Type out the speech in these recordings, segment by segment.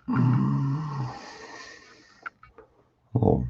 Oh. Oh.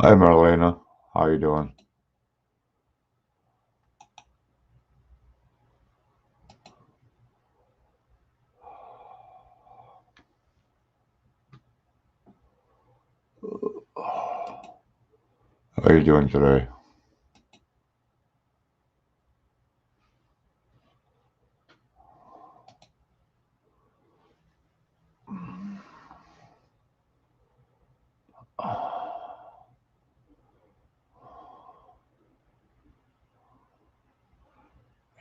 Hi, Marlena. How you doing? How you doing today?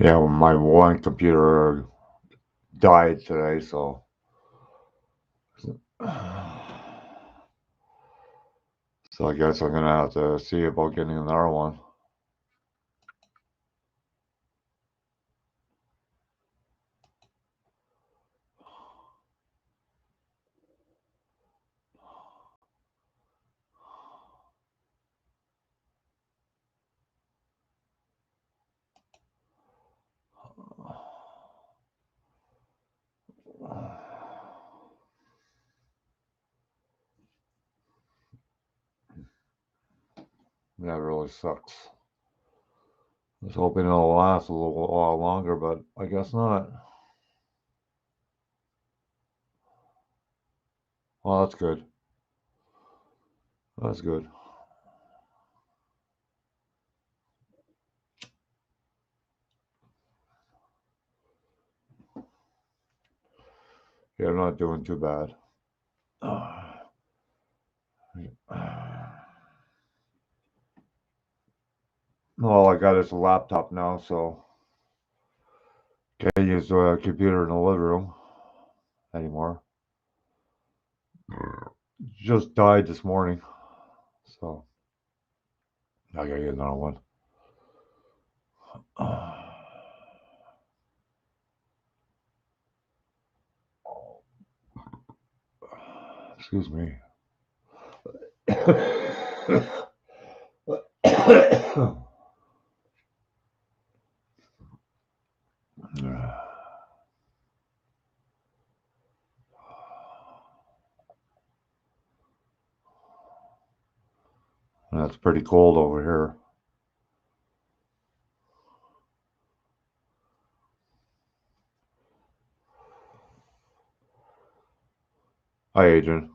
Yeah, well, my one computer died today, so I guess I'm gonna have to see about getting another one. That really sucks. I was hoping it'll last a little while longer, but I guess not. Well, that's good. That's good. Yeah, I'm not doing too bad. All I got is a laptop now, so can't use the computer in the living room anymore. Just died this morning, so I gotta get another one. Excuse me. That's pretty cold over here. Hi, Adrian.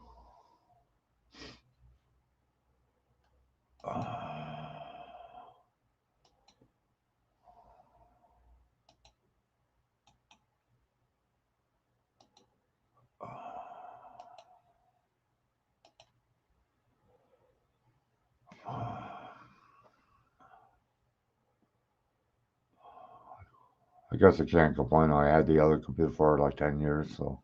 I guess I can't complain. I had the other computer for like 10 years, so.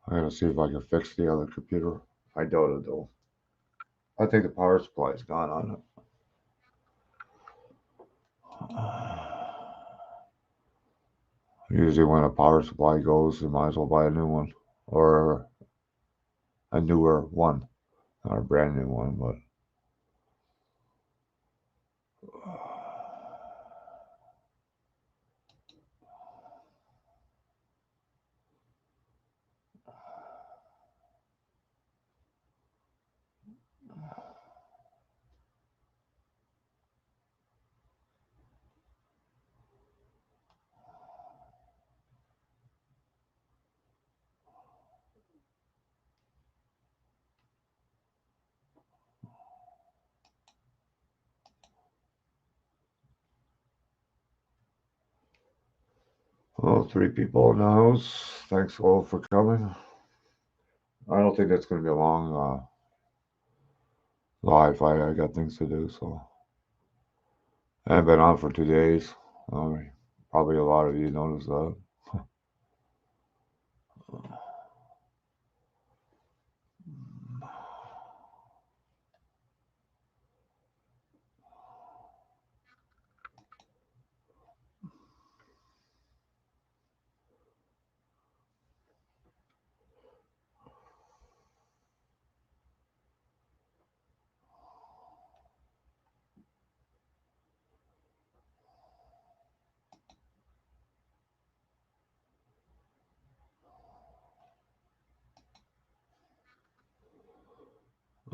I gotta see if I can fix the other computer. I doubt it though. I think the power supply's gone on it. Usually when a power supply goes, you might as well buy a new one. Or a newer one. Not a brand new one, but well, 3 people in the house. Thanks all for coming. I don't think that's going to be a long live. I got things to do, so I've been on for 2 days. Probably a lot of you noticed that.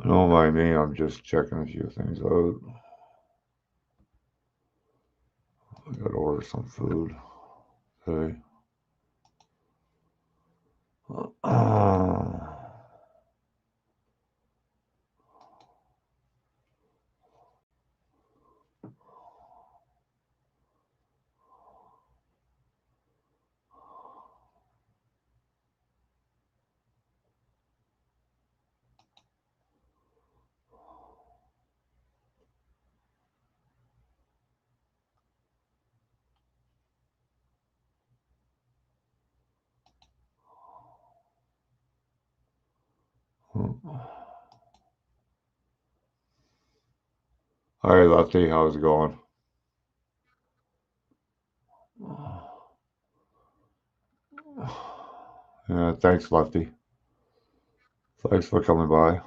Don't mind me. I'm just checking a few things out. I got to order some food today. Hi, Lefty. How's it going? Yeah, thanks, Lefty. Thanks for coming by.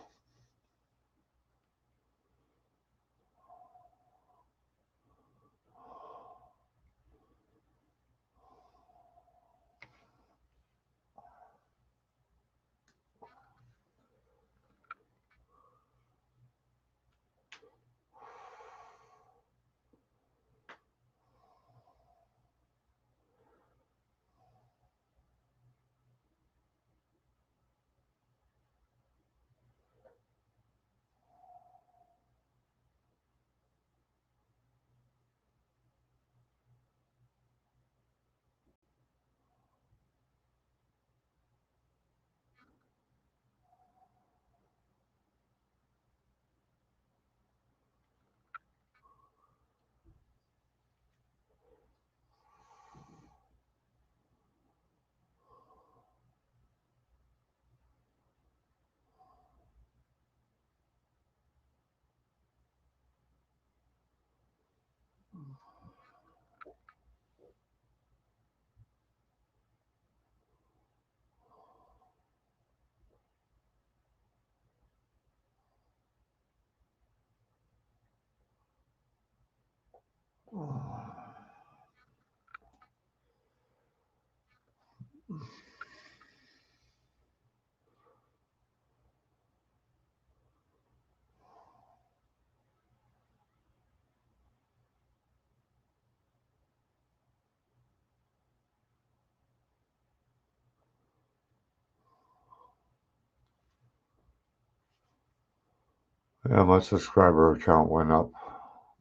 Yeah, my subscriber count went up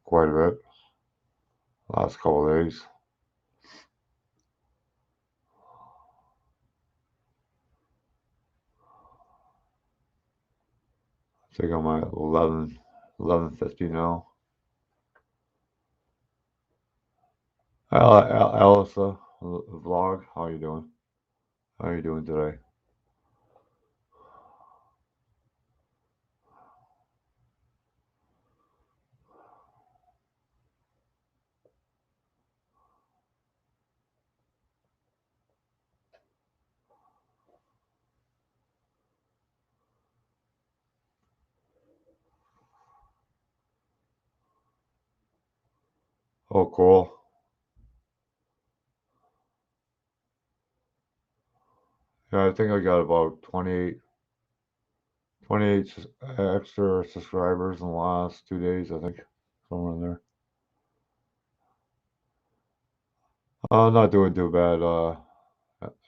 quite a bit last couple of days. I think I'm at 1150 now. Alisa, vlog, how you doing? How you doing today? Oh, cool. Yeah, I think I got about 28 extra subscribers in the last 2 days, I think. Somewhere in there. Not doing too bad,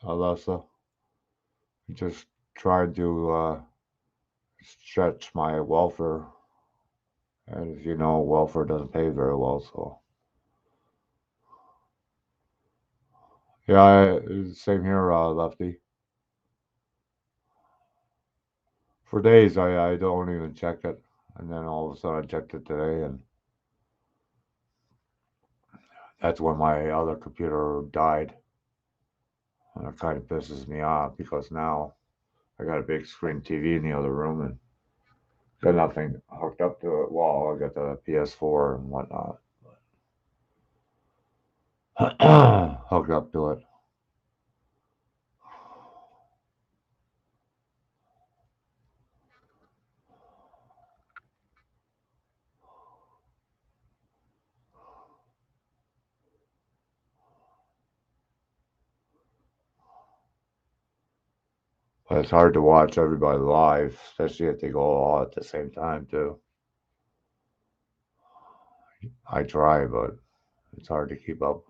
Alessa. Just tried to stretch my welfare. And as you know, welfare doesn't pay very well, so. Yeah, same here, Lefty. For days, I don't even check it. And then all of a sudden I checked it today, and that's when my other computer died. And it kind of pisses me off because now I got a big screen TV in the other room and got nothing hooked up to it. Well, I got the PS4 and whatnot hooked up to it. But it's hard to watch everybody live, especially if they go all at the same time, too. I try, but it's hard to keep up.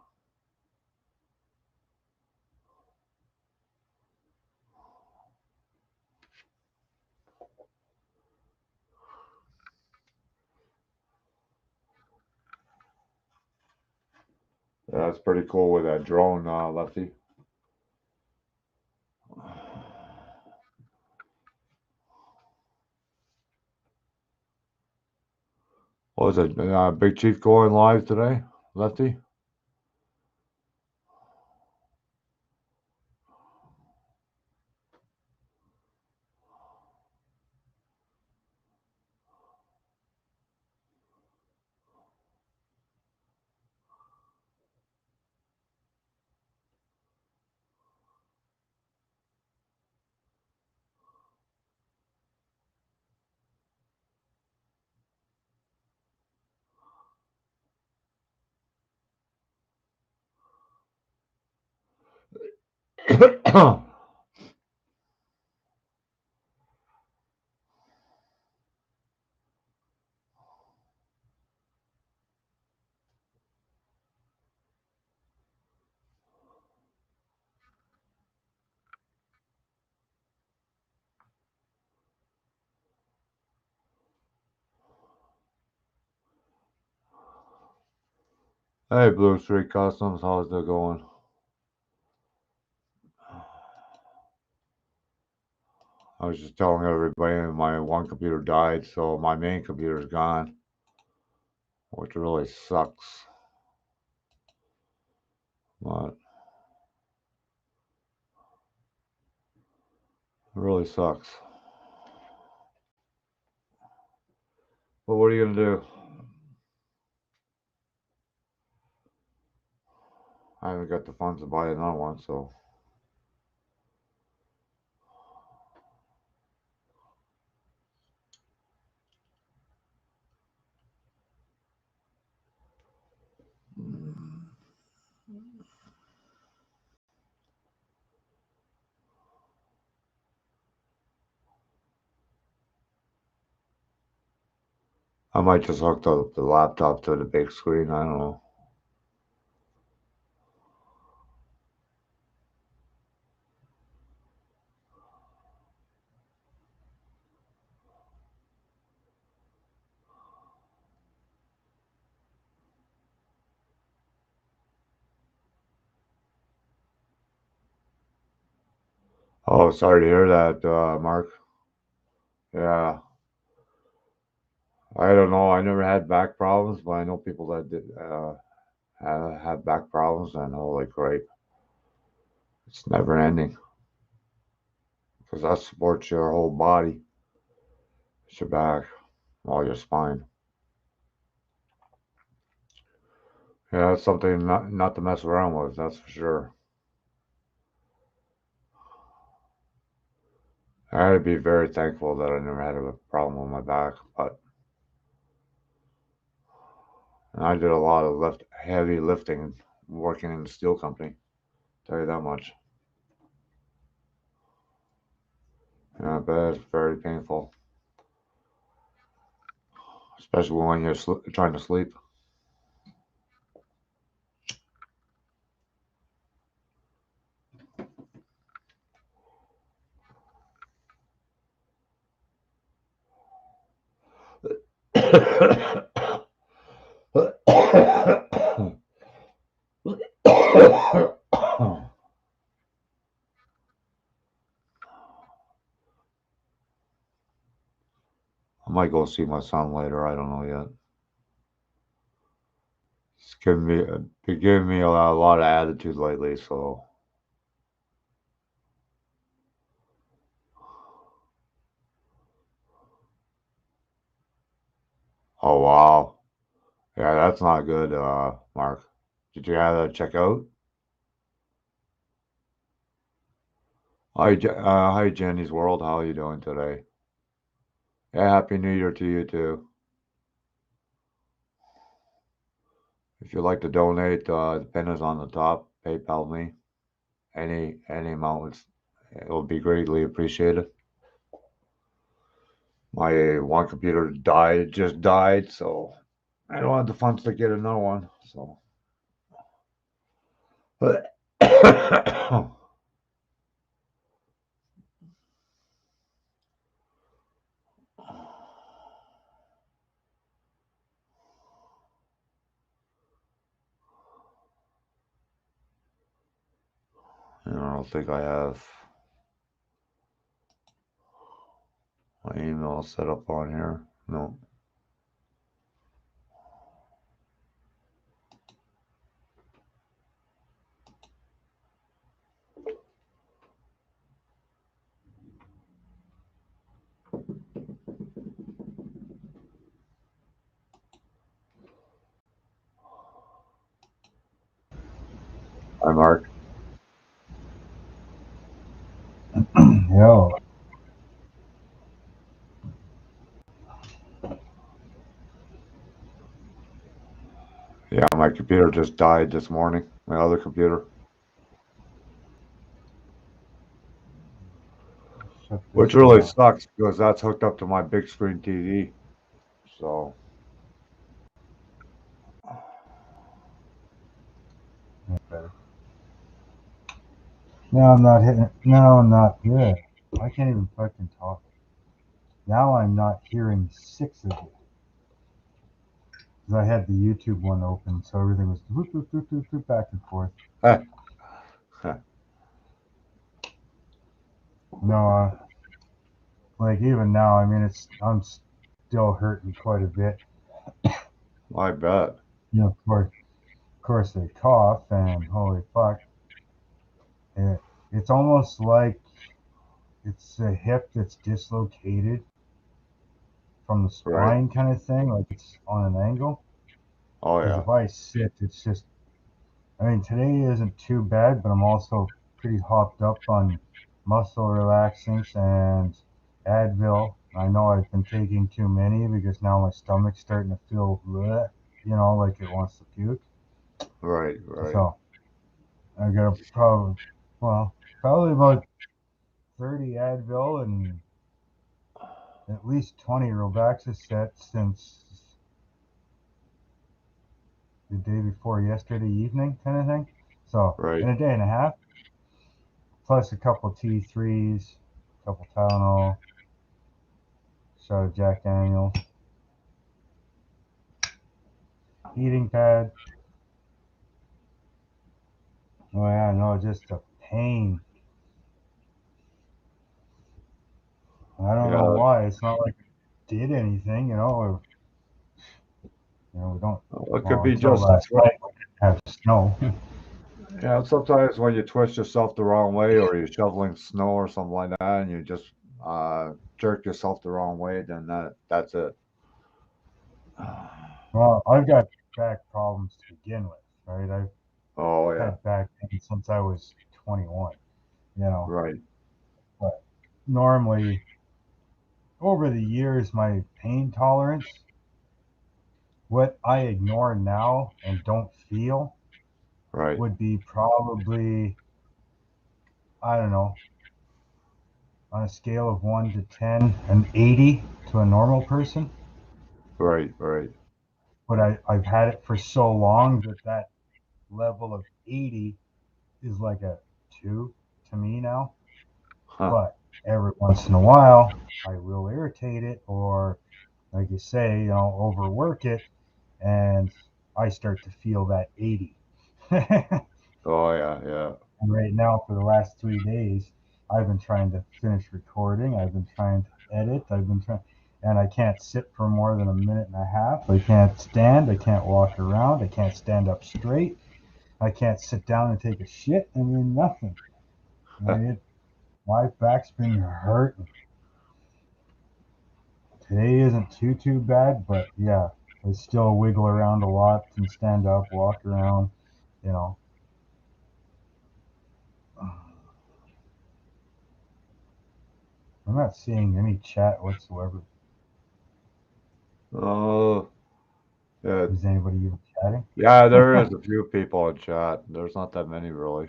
Yeah, that's pretty cool with that drone, Lefty. What was it? Big Chief going live today, Lefty? Hey, Blue Street Customs, how's it going? I was just telling everybody my one computer died, so my main computer's gone, which really sucks. But it really sucks. But what are you gonna do? I haven't got the funds to buy another one, so. I might just hook the laptop to the big screen. I don't know. Oh, sorry to hear that, Mark. Yeah, I don't know. I never had back problems, but I know people that did have back problems, and holy crap, it's never ending because that supports your whole body. It's your back, all your spine. Yeah, that's something not to mess around with. That's for sure. I had to be very thankful that I never had a problem with my back, but And I did a lot of heavy lifting working in the steel company. Tell you that much. Yeah, but it's very painful, especially when you're trying to sleep. I might go see my son later. I don't know yet. He's giving me a lot of attitude lately. So, oh wow, yeah, that's not good, Mark. Did you have that check out? Hi, Jenny's World. How are you doing today? Yeah, Happy New Year to you too. If you'd like to donate, the pin is on the top. PayPal me. Any amount, it will be greatly appreciated. My one computer just died, so I don't have the funds to get another one. So, but you know, I don't think I have my email set up on here. No, I marked. Yo, Yeah, my computer just died this morning. My other computer, shut which this really down. sucks because that's hooked up to my big screen TV. So, Better. No, I'm not hitting. No, I'm not here. I can't even fucking talk. Now I'm not hearing six of you because I had the YouTube one open, so everything was whoop, whoop, whoop, whoop, whoop, back and forth. No, like even now, I mean, I'm still hurting quite a bit. I bet. Of course, they cough, and holy fuck, it, it's almost like it's a hip that's dislocated from the Right. spine, kind of thing, like it's on an angle. Oh Because yeah. if I sit, it's just, I mean, today isn't too bad, but I'm also pretty hopped up on muscle relaxants and Advil. I know I've been taking too many because now my stomach's starting to feel, bleh, like it wants to puke. Right. Right. So I got probably about 30 Advil and at least 20 Robaxacet since the day before yesterday evening, kind of thing. So Right. in a day and a half, plus a couple T3s, a couple Tylenol, shot of Jack Daniels, heating pad. Oh yeah, no, just a pain. I don't know Yeah. why. It's not like it did anything, we don't. Well, it could Well, be until just last night we didn't have snow. yeah. Sometimes when you twist yourself the wrong way, or you're shoveling snow or something like that, and you just jerk yourself the wrong way, then that's it. Well, I've got back problems to begin with, right? I've Oh yeah. had back pain since I was 21, you know. Right. But normally, over the years, my pain tolerance what I ignore now and don't feel Right. would be probably, I don't know, on a scale of 1 to 10, an 80 to a normal person. Right. Right. But I've had it for so long that that level of 80 is like a 2 to me now. Huh. But every once in a while, I will irritate it or, like you say, overwork it, and I start to feel that 80. And Oh yeah. Yeah. right now, for the last 3 days, I've been trying to finish recording. I've been trying to edit. I've been trying, and I can't sit for more than a minute and a half. I can't stand. I can't walk around. I can't stand up straight. I can't sit down and take a shit. I mean, nothing. My back's been hurting. Today isn't too bad, but yeah, I still wiggle around a lot and stand up, walk around. You know, I'm not seeing any chat whatsoever. Oh. Yeah. Is anybody even chatting? Yeah. There is a few people in chat. There's not that many really.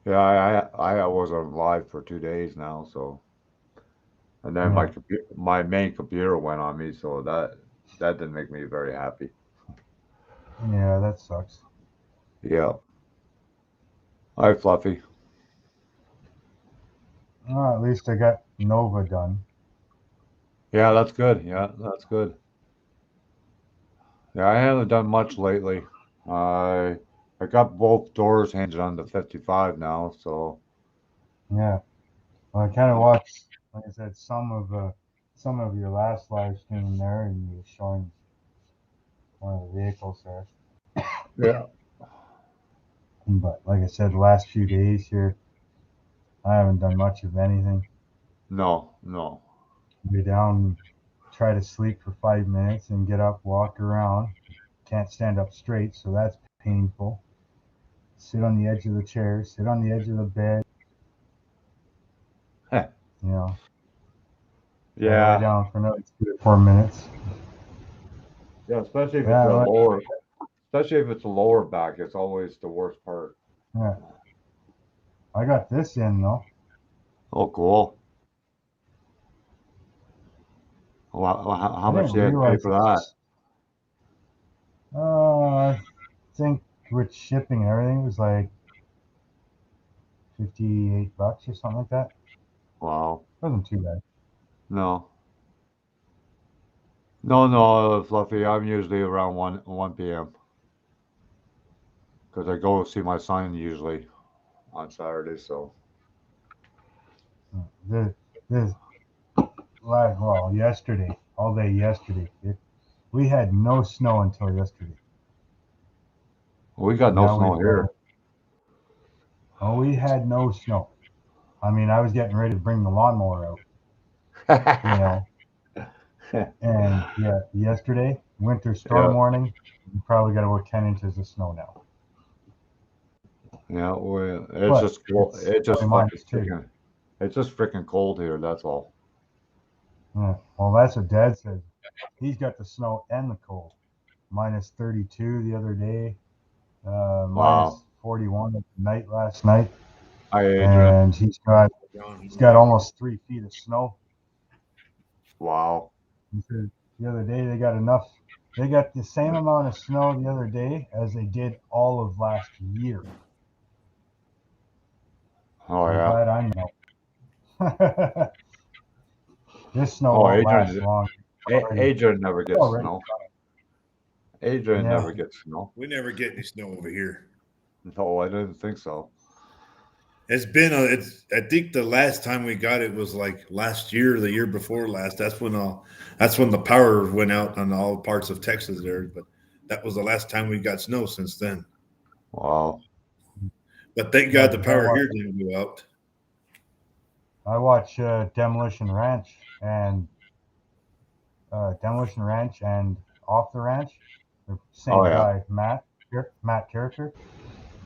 Yeah. I wasn't live for 2 days now. So and then Yeah, my main computer went on me. So that didn't make me very happy. yeah, that sucks. Yeah. Hi, Fluffy. Well, at least I got Nova done. Yeah, that's good. Yeah, that's good. Yeah, I haven't done much lately. I I got both doors hinged on the 55 now, so Yeah, well, I kind of watched, like I said, some of your last live stream there, and you were showing one of the vehicles there. yeah. But like I said, the last few days here, I haven't done much of anything. No, no. Lay down, try to sleep for 5 minutes, and get up, walk around. Can't stand up straight, so that's painful. Sit on the edge of the chair, sit on the edge of the bed, Heh. you know, try to lie Yeah. down for another 3 or 4 minutes. Yeah, Yeah, especially if it's a lower back, it's always the worst part. yeah. I got this in though. Oh, cool. Well, how I much didn't do you have to pay realize for that? it's. I think with shipping and everything, it was like $58 or something like that. Wow. Wasn't too bad. No. No, no, Fluffy. I'm usually around 1 p.m. because I go see my son usually on Saturday, so The this well yesterday, all day yesterday. We had no snow until yesterday. we got no Now snow we've got. here. Oh, we had no snow. I mean, I was getting ready to bring the lawnmower out, you know. And yeah, yesterday, winter storm Yeah, warning. We probably got about 10 inches of snow now. yeah. It's But just cold. it's It just 20 fucking minus too. freaking. It's just freaking cold here. That's all. Yeah. Well, that's what Dad said. He's got the snow and the cold. Minus 32 the other day, Wow. minus 41 at night last night, Hi, Adrian. and John, he's hello. got almost 3 feet of snow. Wow. He said the other day they got enough. They got the same amount of snow the other day as they did all of last year. Oh I'm yeah. glad I'm no. This snow Oh, won't last long. Already, Adrian never it's gets already. snow. Adrian Yeah. never gets snow. We never get any snow over here. No, I didn't think so. It's been a. It's. I think the last time we got it was like last year, the year before last. That's when all. That's when the power went out on all parts of Texas there. But that was the last time we got snow since then. Wow. But thank Yeah, God the 'cause power here didn't go out. I watch Demolition Ranch and Off the Ranch. The Oh same yeah. guy, Matt character,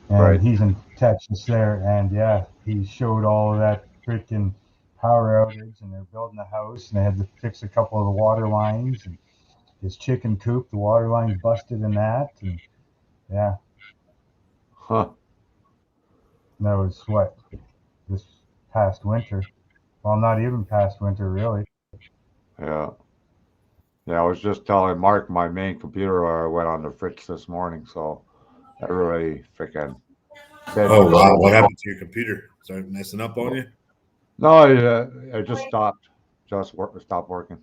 and Right. he's in Texas there. And yeah, he showed all of that freaking power outage, and they're building a house, and they had to fix a couple of the water lines, and his chicken coop, the water lines busted in that, and yeah, Huh. and that was what, this past winter. Well, not even past winter, really. Yeah. Yeah, I was just telling Mark my main computer went on the fritz this morning, so everybody freaking been Oh wow, what so happened to your computer? Started messing up on you? no, it just stopped. Stopped working.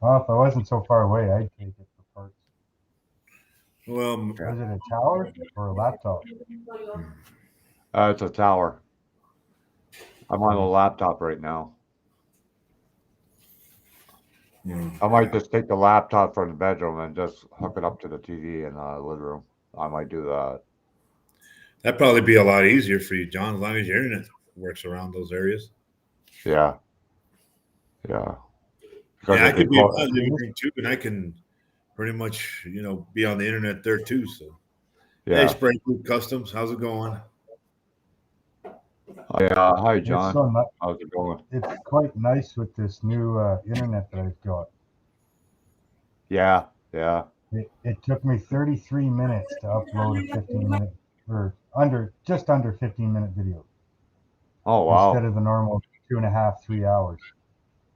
Well, if I wasn't so far away, I'd take it for parts. Well, Yeah. Was it a tower or a laptop? It's a tower. I'm on a Nice. laptop right now. hmm. I might just take the laptop from the bedroom and just hook it up to the TV in the living room. I might do that. That'd probably be a lot easier for you, John, as long as your internet works around those areas. Yeah, yeah. Because Yeah, I if you could be in call, my living room too, and I can pretty much, be on the internet there too. So, hey, yeah. Spray Food Customs, how's it going? Yeah. Hi, It's John. so ni- How's it going? it's quite nice with this new internet that I've got. Yeah, yeah. It took me 33 minutes to upload a 15-minute or just under 15-minute video Oh, instead wow. of the normal 2.5, 3 hours.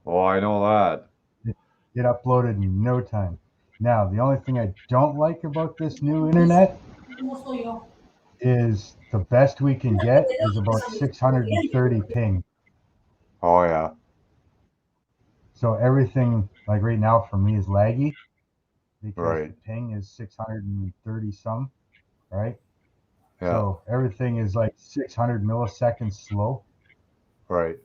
Oh, I know that. It, it uploaded in no time. Now, the only thing I don't like about this new internet is the best we can get is about 630 ping. Oh, yeah. So everything, like right now for me, is laggy because the Right. ping is 630 some, right? Yeah. So everything is like 600 milliseconds slow. Right.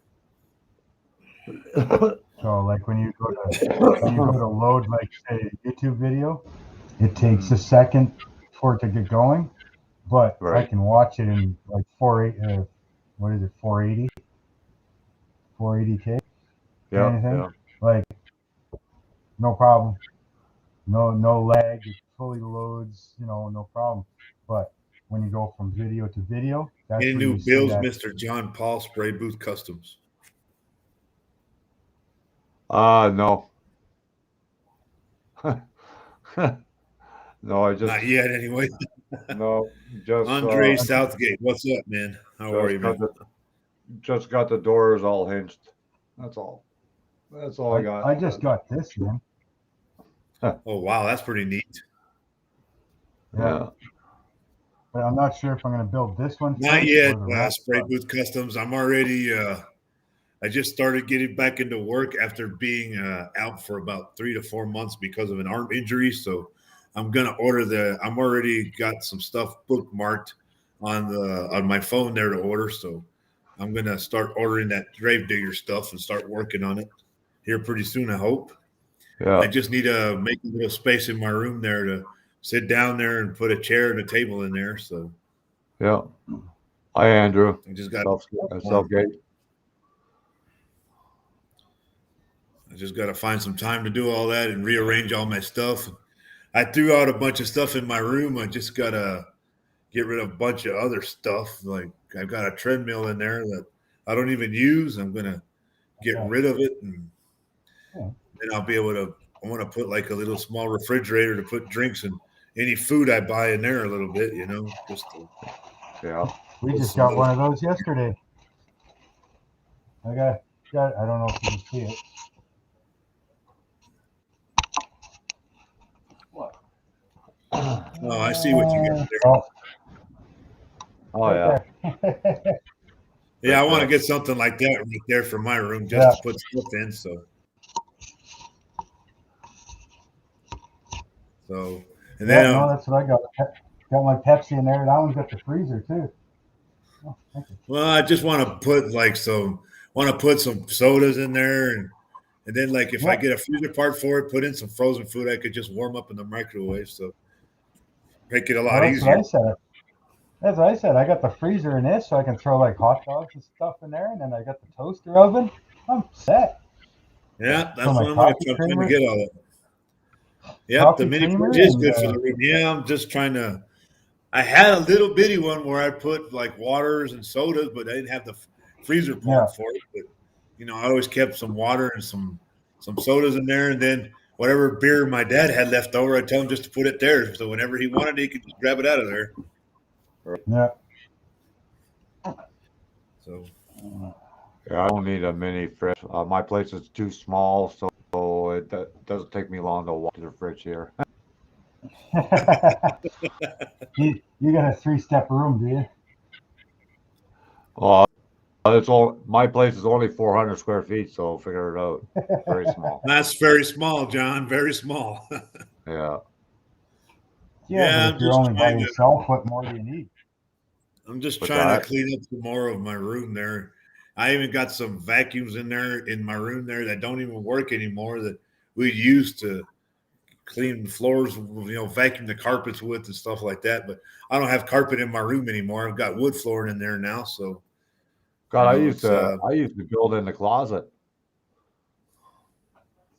So like when you go to load like say a YouTube video, it takes a second for it to get going, but I Right. can watch it in like what is it, 480, 480K Yeah. kind of thing. Yeah. Like no problem. No lag, it fully loads, no problem. But when you go from video to video, that's Any where new you see bills, that. Mr. John Paul Spray Booth Customs? No. No, I just Not yet, anyway. no, just Andre Southgate, what's up, man? How are just you, got man? the doors all hinged. That's all. That's all I got. I just got this, man. Oh, wow, that's pretty neat. Yeah, Yeah. but I'm not sure if I'm going to build this one Not first yet, or the rest. Spray Booth Customs. I'm already. I just started getting back into work after being out for about 3 to 4 months because of an arm injury. So I'm gonna order I'm already got some stuff bookmarked on my phone there to order. So I'm gonna start ordering that Gravedigger stuff and start working on it here pretty soon. I hope. I Yeah. just need to make a little space in my room there to sit down there and put a chair and a table in there. So Yeah. Hi, Andrew. I just got. Selfgate. I just got to find some time to do all that and rearrange all my stuff. I threw out a bunch of stuff in my room. I just got to get rid of a bunch of other stuff. Like I've got a treadmill in there that I don't even use. I'm going to get rid of it. And Yeah. then I'll be able to, I want to put like a little small refrigerator to put drinks and any food I buy in there a little bit, just to. Yeah. We just got one of those yesterday. I don't know if you can see it. What? Oh, I see what you got there. Oh, Oh, right yeah. there. Yeah, I Right want to there. get something like that right there for my room just to put stuff in. So, and Yeah, then no, that's what I got. Got my Pepsi in there. That one's got the freezer too. Oh, thank you. well, I just want to put some sodas in there, and then like if I Yeah, get a freezer part for it, put in some frozen food I could just warm up in the microwave, so make it a well, lot that's what easier. I said. That's what I said. I got the freezer in this, so I can throw like hot dogs and stuff in there, and then I got the toaster oven. I'm set. Yeah, For that's my what I'm coffee trying to creamer, get all that. Yep, the coffee mini creamer, fridge is and good for the room. Yeah, I'm just trying to. I had a little bitty one where I put like waters and sodas, but I didn't have the freezer Yeah. part for it. But I always kept some water and some sodas in there, and then whatever beer my dad had left over, I tell him just to put it there. So whenever he wanted, he could just grab it out of there. Yeah. So Yeah, I don't need a mini fridge. My place is too small, so it doesn't take me long to walk to the fridge here. You got a 3-step room, do you? Well, it's all my place is only 400 square feet, so figure it out. Very small. that's very small, John. Very small. Yeah. Yeah, but Yeah, if you're only by yourself, what more do you need? I'm just What's trying to that? clean up some more of my room there. I even got some vacuums in there in my room there that don't even work anymore that we used to clean the floors, vacuum the carpets with and stuff like that. But I don't have carpet in my room anymore. I've got wood flooring in there now. So, God, it's I used to build in the closet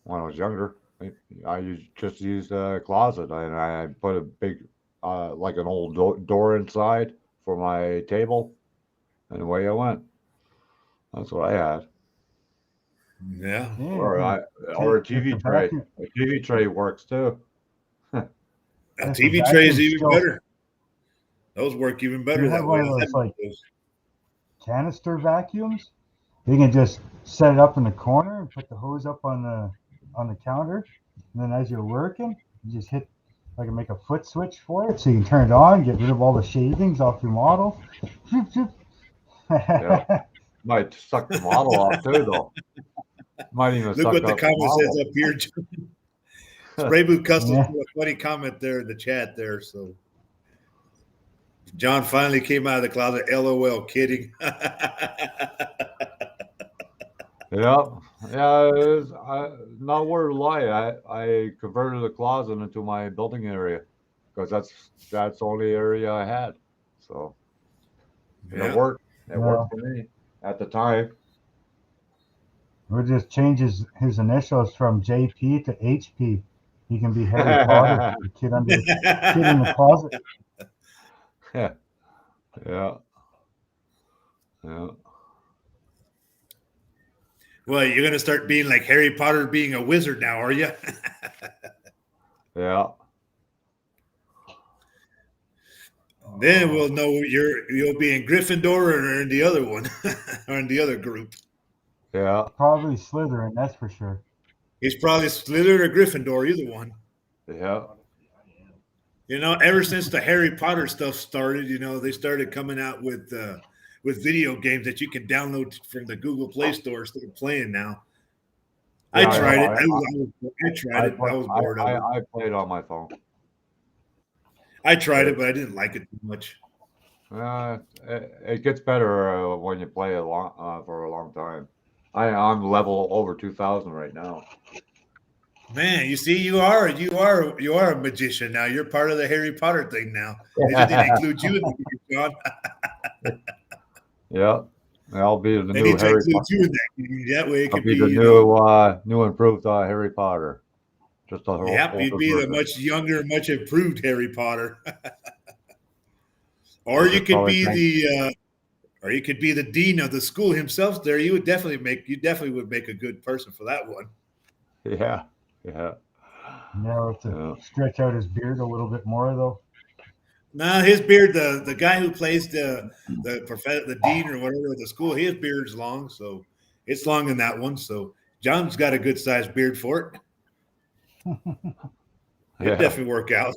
when I was younger. Just used a closet, and I put a big, like an old door inside for my table, and away I went. That's what I had. yeah. Yeah, Or if I, you or a if TV the tray. vacuum A TV tray works too. A if the TV tray is vacuum even still, better. Those work even do you better have that one way. of those like canister vacuums? You can just set it up in the corner and put the hose up on the counter, and then as you're working, you just hit like make a foot switch for it, so you can turn it on, get rid of all the shavings off your model. Yeah. Might suck the model off too, though. Might even Look suck what the up the comment says model. up here. Spray Boot Customs Yeah. put a funny comment there in the chat there. So John finally came out of the closet. LOL, kidding. Yeah, yeah. Not word to lie. I converted the closet into my building area because that's the only area I had. So and it Yeah. worked. It No, worked for me at the time. we'll just change his initials from JP to HP. He can be Harry Potter, the kid in the closet. Yeah, yeah, yeah. Well, you're going to start being like Harry Potter being a wizard now, are you? Yeah. Then we'll know you'll be in Gryffindor or in the other one or in the other group. Yeah. Probably Slytherin, that's for sure. He's probably Slytherin or Gryffindor, either one. Yeah. Ever since the Harry Potter stuff started, they started coming out with video games that you can download from the Google Play Store instead of playing now. I Yeah, I tried it. know. I tried it. I was bored of it. I played on my phone. I tried it, but I didn't like it too much. It gets better when you play it for a long time. I'm level over 2,000 right now. Man, you see, you are a magician now. You're part of the Harry Potter thing now. They didn't include you in the game, John. Yeah, I'll be the They new need to Harry include Potter. you in that game. That way, it I'll could be be, the new improved Harry Potter. Just a yep, you'd older be the version. much younger, much improved Harry Potter. I Or you just could probably be think, the dean of the school himself. There, you definitely would make a good person for that one. yeah, yeah, Now to yeah. stretch out his beard a little bit more, though. Now his beard, the guy who plays the dean or whatever of the school, his beard's long, so it's long in that one. So John's got a good sized beard for it. It'd definitely work out.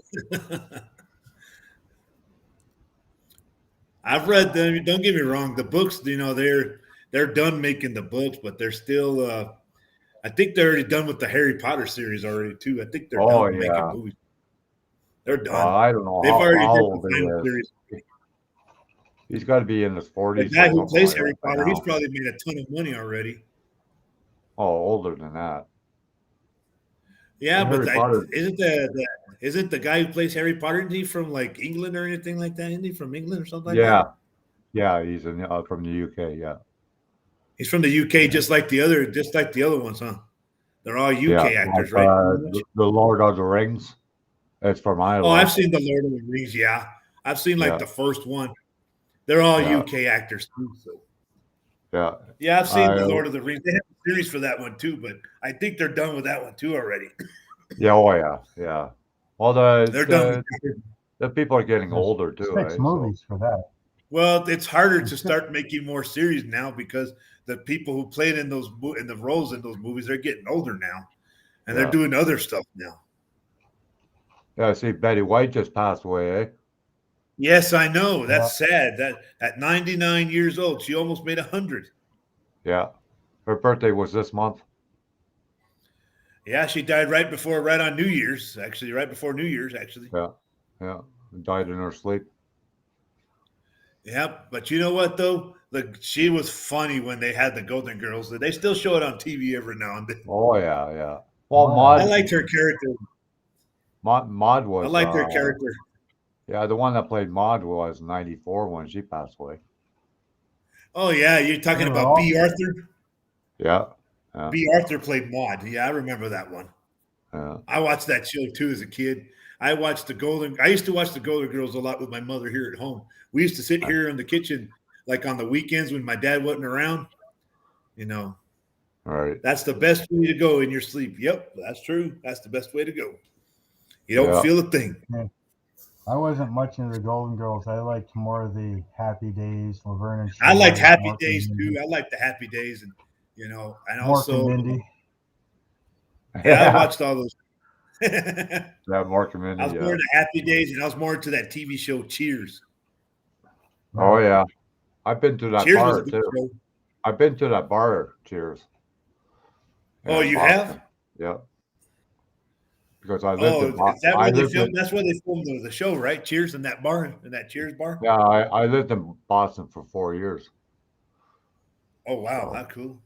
I've read them. Don't get me wrong. The books, they're done making the books, but they're still. I think they're already done with the Harry Potter series already too. I think they're Oh done making yeah. movies. They're done. I don't know They've already how did old the he final is. series. He's got to be in his The 40s guy or who something plays like Harry that by Potter, he's now. probably made a ton of money already. Oh, older than that. Yeah, but Harry Potter. isn't the guy who plays Harry Potter? Isn't he from like England or anything like that? Isn't he from England or something like that? Yeah, yeah. He's from the UK. Yeah, He's from the UK, just like the other ones, huh? They're all yeah. UK Like actors, right? Pretty much. the Lord of the Rings. It's from Oh, I've Ireland. seen the Lord of the Rings. Yeah, I've seen like Yeah, the first one. They're all yeah, UK actors too. So yeah. yeah, I've seen I the Lord of the Rings. They have a series for that one too, but I think they're done with that one too already. yeah, oh yeah, yeah. Well, They're done with. the people are getting There's older too, 6 eh? So movies for that. Well, it's harder There's to six. start making more series now because the people who played in in the roles in those movies, they're getting older now, and they're yeah, doing other stuff now. yeah. See, Betty White just passed away, eh? Yes, I know. Yeah. That's sad. That at 99 years old, she almost made 100. Yeah, her birthday was this month. Yeah, she died right on New Year's, actually, right before New Year's, actually. Yeah, yeah. Died in her sleep. Yeah, but you know what though? She was funny when they had the Golden Girls. They still show it on TV every now and then. Oh yeah, yeah. Well, Oh yeah. I liked her character. Maud I was liked her character. yeah, the one that played Maud was 94 when she passed away. Oh yeah, you're They talking were about all. B. Arthur. Yeah, yeah, B. Arthur played Maud. Yeah, I remember that one. yeah. I watched that show too as a kid. I used to watch the Golden Girls a lot with my mother here at home. We used to sit here in the kitchen, like on the weekends when my dad wasn't around. You know, All right. that's the best way to go in your sleep. Yep, that's true. That's the best way to go. You don't Yeah, feel a thing. Yeah, I wasn't much into the Golden Girls. I liked more of the Happy Days, Laverne and I liked Shirley, Happy Mork and Days too. Mindy. I liked the Happy Days, and and Mork and also, Mindy. yeah, I yeah. watched all those. I That Mark Minnie. was more Yeah. into Happy Days, and I was more into that TV show Cheers. Oh Yeah. yeah. I've been to that Cheers was a bar good too. show. I've been to that bar. Cheers. Oh, In you have? Boston. Yeah. Because I lived Oh, in is Boston. that I where they lived filmed? in That's where they filmed the show, right? Cheers in that bar, in that Cheers bar. yeah. I lived in Boston for 4 years. Oh wow, So how cool!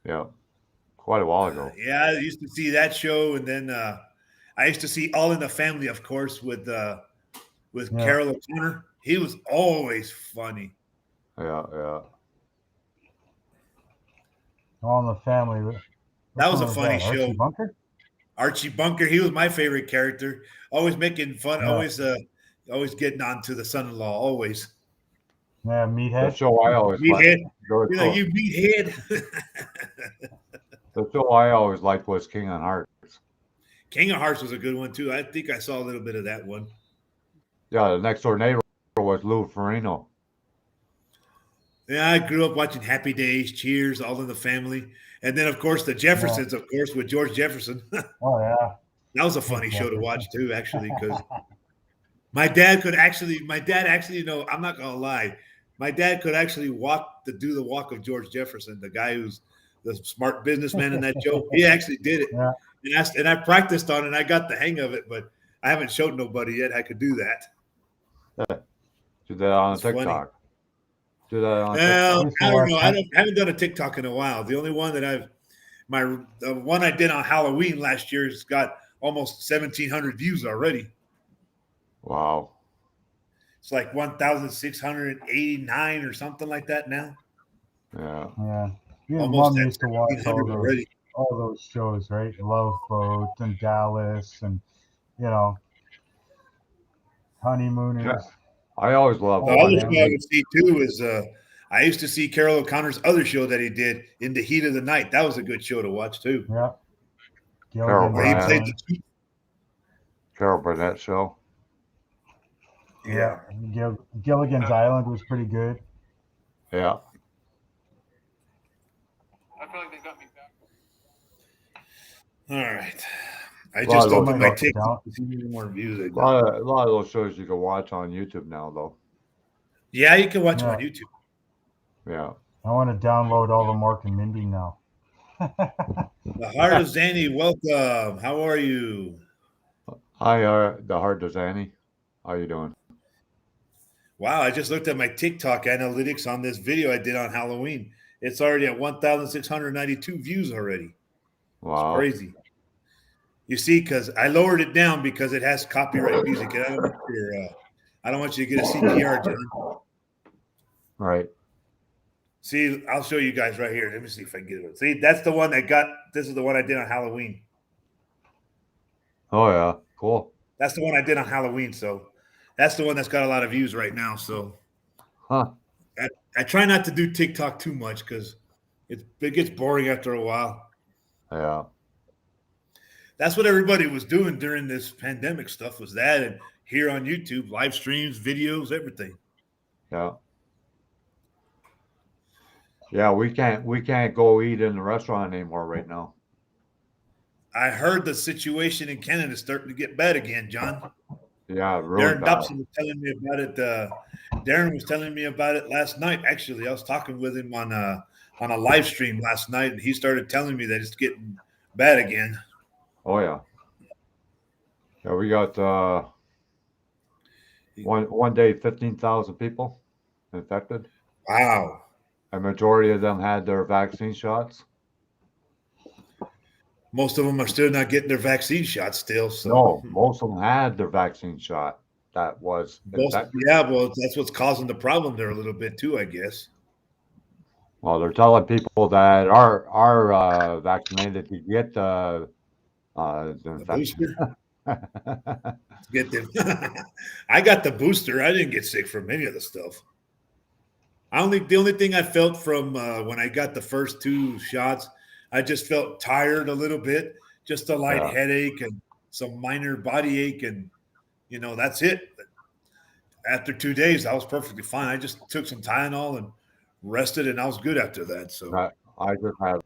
yeah, quite a while ago. Yeah, I used to see that show, and then I used to see All in the Family, of course, with Yeah. Carol O'Connor. He was always funny. Yeah, yeah. All in the Family. That Which was one a was funny that? Archie show. Bunker? Archie Bunker, he was my favorite character. Always making fun. Yeah. Always getting on to the son-in-law. Always Yeah, The Meathead. show I always liked. meathead. The You know, show, you meathead. the show I always liked was King on Hearts. King of Hearts was a good one too. I think I saw a little bit of that one. Yeah, the next door neighbor was Lou Ferrino. Yeah, I grew up watching Happy Days, Cheers, All in the Family, and then of course the Yeah. Jeffersons, of course, with George Jefferson. That Oh yeah. was a funny show to watch too, actually, because my dad actually, I'm not gonna lie, my dad could actually do the walk of George Jefferson, the guy who's the smart businessman in that show. He actually did it, Yeah. and I practiced on it. And I got the hang of it, but I haven't showed nobody yet I could do that. Do that on It's funny. TikTok. Do that on Well, TikTok. Used to I don't watch know. I haven't done a TikTok in a while. The only one that the one I did on Halloween last year has got almost 1,700 views already. Wow. It's like 1,689 or something like that now. Yeah. Yeah. You and Almost Mom at used to watch 1,700 already. all those shows, right? Love Boat and Dallas and you know, Honeymooners. I always loved The All of other them. show I would see too is I used to see Carol O'Connor's other show that he did, In the Heat of the Night. That was a good show to watch too. Yeah. Carol Gilligan's Where he played Island. the chief. Carol Burnett show. Yeah. Gilligan's Island was pretty good. Yeah. I feel like they got me back. All right. I Lot just of opened those my shows- TikTok to see any more views. I A got. lot of those shows you can watch on YouTube now, though. Yeah, you can watch them Yeah. on YouTube. Yeah. I want to download all the Mork and Mindy now. The Heart of Zanny, welcome. How are you? Hi, the Heart of Zanny. How you doing? Wow, I just looked at my TikTok analytics on this video I did on Halloween. It's already at 1,692 views already. Wow. It's crazy. You see, because I lowered it down because it has copyright music. And I don't want you to get a CPR, John. Right. See, I'll show you guys right here. Let me see if I can get it. See, that's the one this is the one I did on Halloween. Oh yeah. Cool. That's the one I did on Halloween. So That's the one that's got a lot of views right now. So Huh. I try not to do TikTok too much because it gets boring after a while. Yeah. That's what everybody was doing during this pandemic stuff was that, and here on YouTube, live streams, videos, everything. Yeah. Yeah. We can't go eat in the restaurant anymore right now. I heard the situation in Canada is starting to get bad again, John. Yeah, really Darren bad. Dobson was telling me about it. Darren was telling me about it last night. Actually, I was talking with him on a live stream last night, and he started telling me that it's getting bad again. Oh yeah. Yeah, we got one day 15,000 people infected. Wow. A majority of them had their vaccine shots. Most of them are still not getting their vaccine shots still. So No, most of them had their vaccine shot that was infected. yeah, well, that's what's causing the problem there a little bit too, I guess. Well, they're telling people that are vaccinated to get the The infection. booster, get them. I got the booster. I didn't get sick from any of the stuff. The only thing I felt from when I got the first two shots, I just felt tired a little bit, just a light Yeah, headache and some minor body ache, and that's it. But after 2 days, I was perfectly fine. I just took some Tylenol and rested, and I was good after that. So, I just have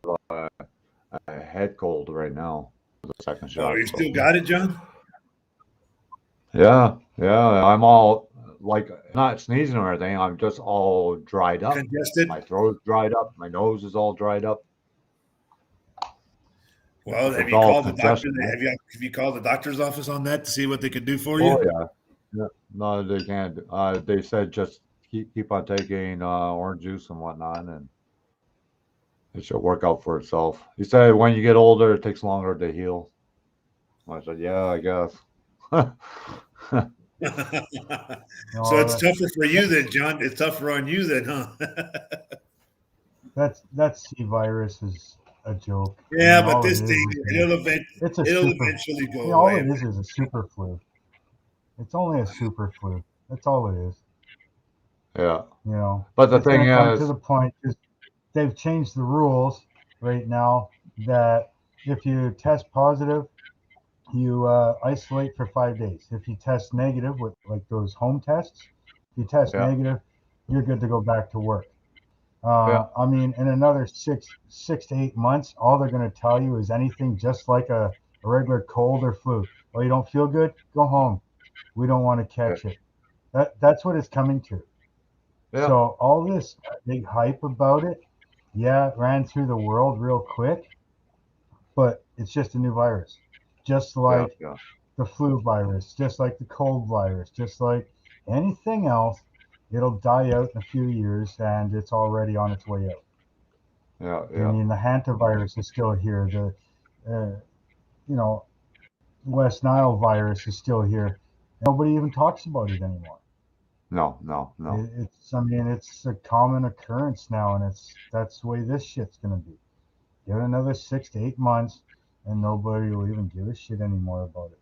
a head cold right now. The second oh, shot. you So still got it, John? yeah, yeah. I'm all like not sneezing or anything. I'm just all dried up. Congested? My throat's dried up. My nose is all dried up. Well, have It's you all called the doctor? congestion, man. Have you called the doctor's office on that to see what they can do for Oh you? yeah. Yeah. No, they can't. They said just keep on taking orange juice and whatnot, and it should work out for itself. He said when you get older, it takes longer to heal. I said, yeah, I guess. So No, it's tougher for you then, John. It's tougher on you then, huh? that C virus is a joke. I Yeah, mean, but all it this is thing it's a it'll super. eventually You go know, all away. it is a super flu. It's only a super flu. That's all it is. Yeah. You know, But the it's going thing to come to is, the point because they've changed the rules right now that if you test positive, you isolate for 5 days. If you test negative with like those home tests, if you test yeah, negative, you're good to go back to work. yeah, I mean, in another 6 to 8 months, all they're going to tell you is anything just like a regular cold or flu. Oh, you don't feel good? Go home. We don't want to yeah, catch it. That's what it's coming to. yeah, So all this big hype about it, yeah, it ran through the world real quick, but it's just a new virus. Just yeah, like yeah, the flu virus, just like the cold virus, just like anything else, it'll die out in a few years and it's already on its way out. yeah, I yeah. mean, the hantavirus is still here. Uh, you know, West Nile virus is still here. Nobody even talks about it anymore. No, no, no. I mean, it's a common occurrence now, and that's the way this shit's gonna be. Give it another 6 to 8 months, and nobody will even give a shit anymore about it.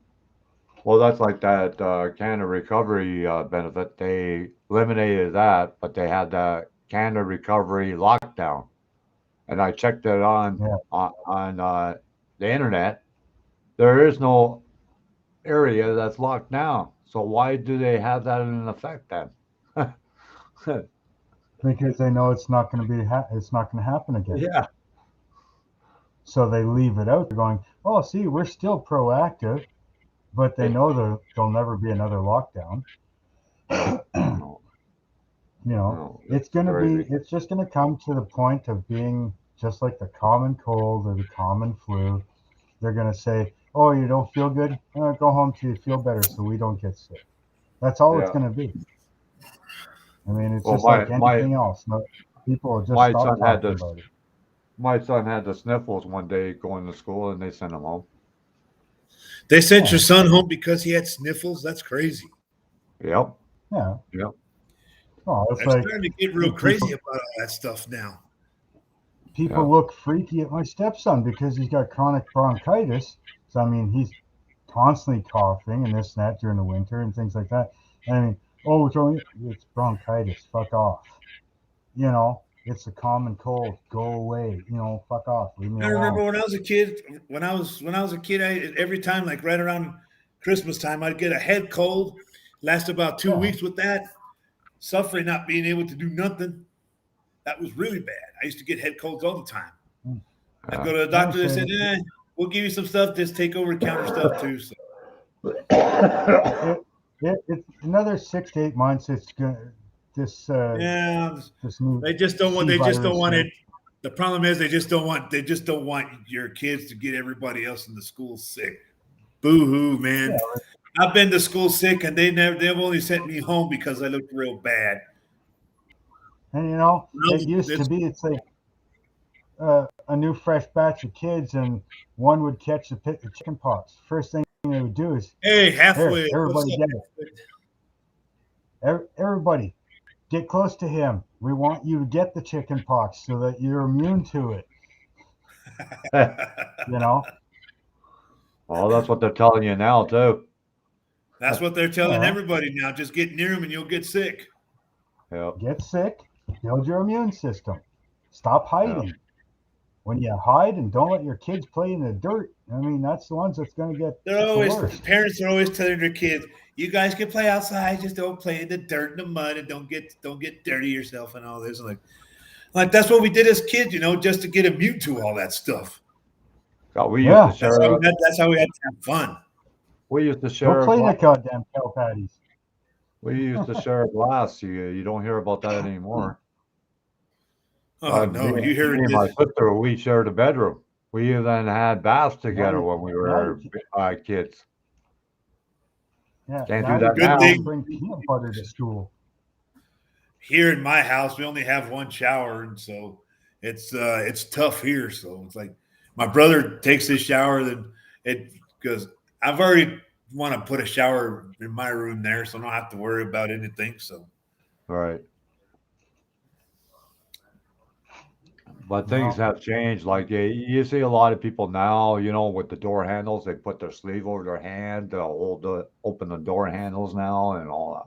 Well, that's like that Canada Recovery benefit. They eliminated that, but they had the Canada Recovery lockdown, and I checked it Yeah, on the internet. There is no area that's locked down. So why do they have that in effect then? because they know it's not gonna it's not gonna happen again. Yeah. So they leave it out. They're going, oh, see, we're still proactive, but they know there'll never be another lockdown. No, no, You know, no. It's crazy. it's just gonna come to the point of being just like the common cold or the common flu. They're gonna say, oh, you don't feel good? Go home till you feel better so we don't get sick. That's all it's Yeah. gonna be. I mean, it's Well, just like anything else. No, people will just my stop son had talking this. about it. My son had the sniffles one day going to school, and they sent him home. They sent your Yeah, son home because he had sniffles. That's crazy. Yep. yeah. Yep. Oh, it's I'm like starting to get real crazy people about all that stuff now. Yeah. look freaky at my stepson because he's got chronic bronchitis. So I mean, he's constantly coughing and this and that during the winter and things like that. I mean, oh, it's bronchitis. Fuck off. You know, it's a common cold. Go away. You know, fuck off. Leave me I alone. remember when I was a kid. When I was a kid, every time, like right around Christmas time, I'd get a head cold. Last about two Yeah. weeks with that, suffering, not being able to do nothing. That was really bad. I used to get head colds all the time. I'd Yeah. go to the I doctor. They said, understand. "We'll give you some stuff. Just take over the counter stuff too." So, It's another 6 to 8 months. It's gonna this yeah, this new they just don't want. C They just don't virus want here. it. The problem is they just don't want. They just don't want your kids to get everybody else in the school sick. Boo hoo, Yeah, man. I've been to school sick, and they've only sent me home because I looked real bad. and you know, it used to It's, be. It's like a new fresh batch of kids, and one would catch the chicken pox. First thing they would do is, hey, here, halfway. What's everybody up? get it. Everybody get close to him. We want you to get the chicken pox so that you're immune to it. You know. Well, that's what they're telling you now too. That's what they're telling Yeah. everybody now. Just get near them and you'll get sick. Yep. Get sick. Build your immune system. Stop Yep. hiding. When you hide and don't let your kids play in the dirt, I mean, that's the ones that's going to get They're the always worst. Parents are always telling their kids, "You guys can play outside, just don't play in the dirt and the mud, and don't get dirty yourself and all this." Like that's what we did as kids, just to get immune to all that stuff. God, we used to Yeah. That's how share. we had, that's how we had to have fun. We used to Go share a play in the glass. goddamn cow patties. We used to share a glass. You don't hear about that anymore. Oh Me, no, you hear me and my this? sister, we shared a bedroom. We even had baths Now together you, when we now you, were kids. yeah, Can't do now you that Good can't now. even thing bring peanut butter to school. here in my house, we only have one shower, and so it's tough here. So it's like my brother takes his shower, then it because I've already want to put a shower in my room there, so I don't have to worry about anything. So Right. But things No, have changed. Like you see a lot of people now, with the door handles, they put their sleeve over their hand to open the door handles now and all that.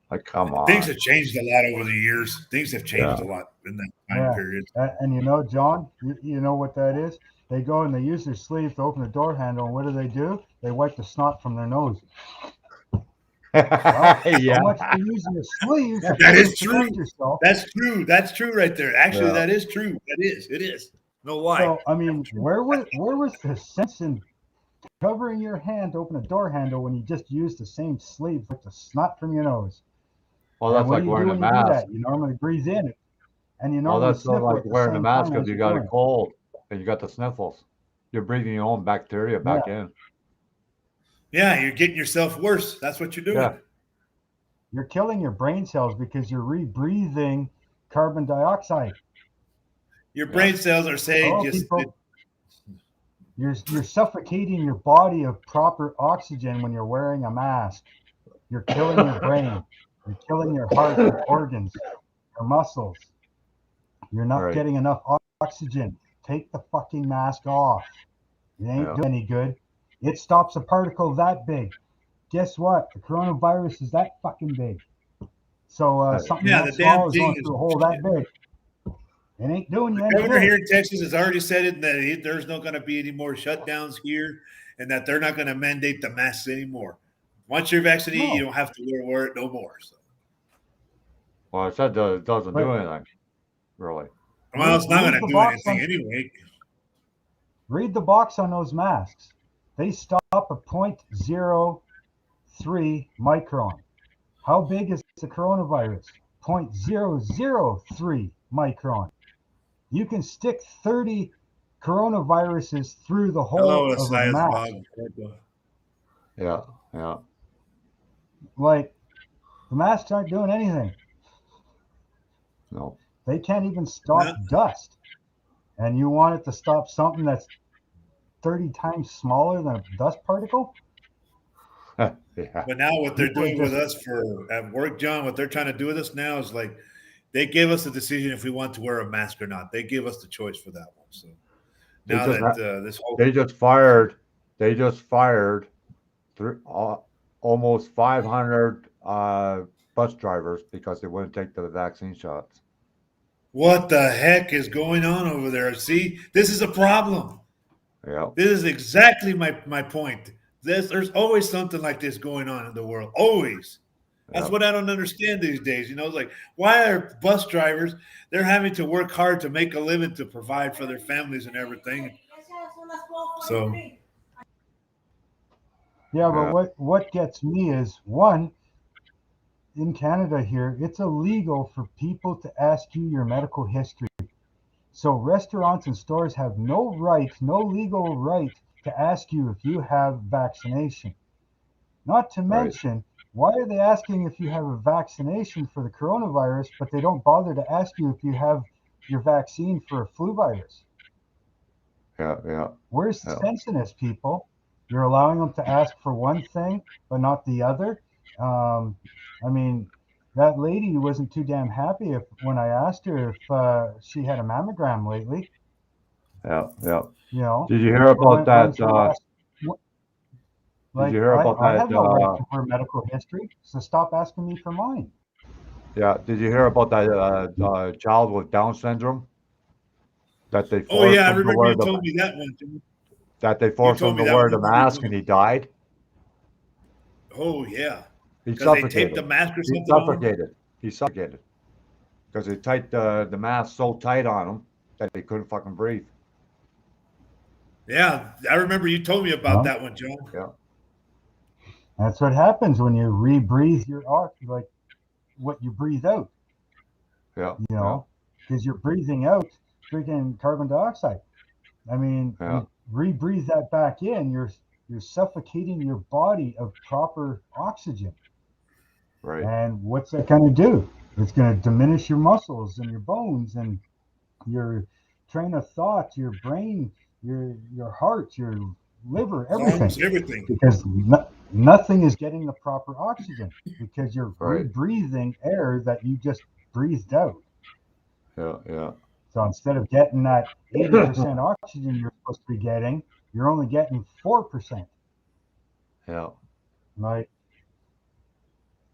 Like, come things on. have changed a lot over the years. Things have changed Yeah. a lot in that time yeah. period. And you know, John, you know what that is? They go and they use their sleeve to open the door handle, and what do? They wipe the snot from their nose. Well, so Yeah. much for using your sleeve That to is true. protect yourself. That's true. That's true right there. Actually, Yeah. that is true. That is. It is. No lie. So, I mean, where was the sense in covering your hand to open a door handle when you just use the same sleeve with the snot from your nose? Well, And that's what like do you do wearing a when you do mask. that? You normally breathe in it, and you Well, normally that's sniffle like at the wearing a same mask time because as you you're got a doing it. cold and you got the sniffles. You're breathing your own bacteria Yeah, back in. Yeah, you're getting yourself worse. That's what you're Yeah. doing. you're killing your brain cells because you're rebreathing carbon dioxide. Your Yeah. brain cells are saying Hello, just people. You're suffocating your body of proper oxygen when you're wearing a mask. You're killing your brain. You're killing your heart, your organs, your muscles. You're not Right. getting enough oxygen. Take the fucking mask off. It ain't Yeah. doing any good. It stops a particle that big. Guess what? The coronavirus is that fucking big. So something yeah, that the damn small is thing going is. through a hole that big. It ain't doing The you any governor good. here in Texas has already said it that there's not going to be any more shutdowns here, and that they're not going to mandate the masks anymore. Once you're vaccinated, you No, don't have to wear it no more. So, Well, I said that it doesn't do but anything, really. well, it's not going read to the do box anything on anyway. those masks. They stop at 0.03 micron. How big is the coronavirus? 0.003 micron. You can stick 30 coronaviruses through the Hello, hole of a Science Bob. mask. Yeah. Yeah. Like, the masks aren't doing anything. No. They can't even No, stop dust. And you want it to stop something that's 30 times smaller than a dust particle? Yeah. but now what they're People are doing with just, us for at work, John, what they're trying to do with us now is like they gave us the decision if we want to wear a mask or not. They give us the choice for that one. So They now just that ha- this whole they just fired. They just fired three. almost 500 bus drivers because they wouldn't take the vaccine shots. What the heck is going on over there? See, this is a problem. Yeah, This is exactly my point. There's always something like this going on in the world. Always. That's yeah, what I don't understand these days. It's like, why are bus drivers, they're having to work hard to make a living to provide for their families and everything. So, Yeah, but yeah, what gets me is one, in Canada here, it's illegal for people to ask you your medical history. So restaurants and stores have no right, no legal right to ask you if you have vaccination. Not to right. mention, why are they asking if you have a vaccination for the coronavirus, but they don't bother to ask you if you have your vaccine for a flu virus? Yeah, yeah, Where's the yeah, sense in this, people? You're allowing them to ask for one thing, but not the other. Um, I mean, that lady wasn't too damn happy if when I asked her if she had a mammogram lately. yeah, yeah. You know, Did you hear about when's that? her last? Did you Like, hear about I that? have no right to her medical history, so stop asking me for mine. Yeah, did you hear about that child with Down syndrome that they oh forced yeah, I him to remember wear you the told me that one. Jimmy. that they You forced told him me to that wear one. I the remember you mask told and me. he died? Oh yeah, He because they taped suffocated. the mask or He something on them. suffocated. He suffocated because they tight the mask so tight on him that he couldn't fucking breathe. Yeah, I remember you told me about No, that one, Joe. Yeah, that's what happens when you rebreathe your like what you breathe out. yeah, You yeah, know, because you're breathing out freaking carbon dioxide. I mean, yeah. you rebreathe that back in, you're suffocating your body of proper oxygen. Right, And what's that going to do? It's going to diminish your muscles and your bones and your train of thought, your brain, your heart, your liver, everything, Lungs, everything. because nothing is getting the proper oxygen because you're right. rebreathing air that you just breathed out. Yeah, yeah, So instead of getting that 80% oxygen you're supposed to be getting, you're only getting 4%. yeah, Like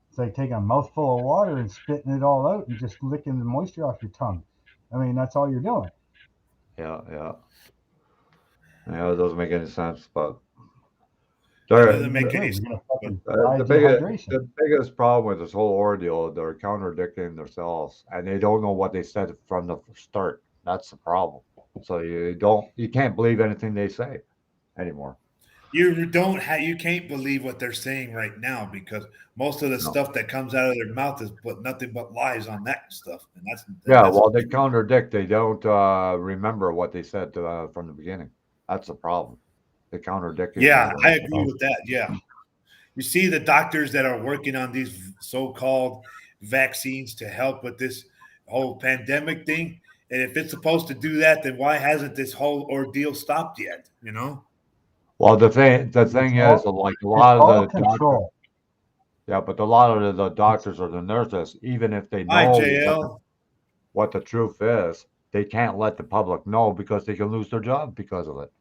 it's like taking a mouthful of water and spitting it all out and just licking the moisture off your tongue. I mean, that's all you're doing. yeah, yeah. Yeah, it doesn't make any sense, but It What are there, you doesn't going make to any do? sense. You're going to But fucking die of dehydration. the biggest problem with this whole ordeal, they're contradicting themselves, and they don't know what they said from the start. That's the problem. So you can't believe anything they say anymore. you can't believe what they're saying right now because most of the No. stuff that comes out of their mouth is but nothing but lies on that stuff, and Yeah, that's well, the they truth. contradict. They don't remember what they said from the beginning. That's the problem. They're contradicting Yeah, I agree themselves. with that. Yeah, you see the doctors that are working on these so-called vaccines to help with this whole pandemic thing, and if it's supposed to do that, then why hasn't this whole ordeal stopped yet? You know? Well, the It's thing is, all like a it's lot of all the doctors, control. yeah, but a lot of the It's doctors or the nurses, even if they Hi, know JL. what the truth is, they can't let the public know because they can lose their job because of it.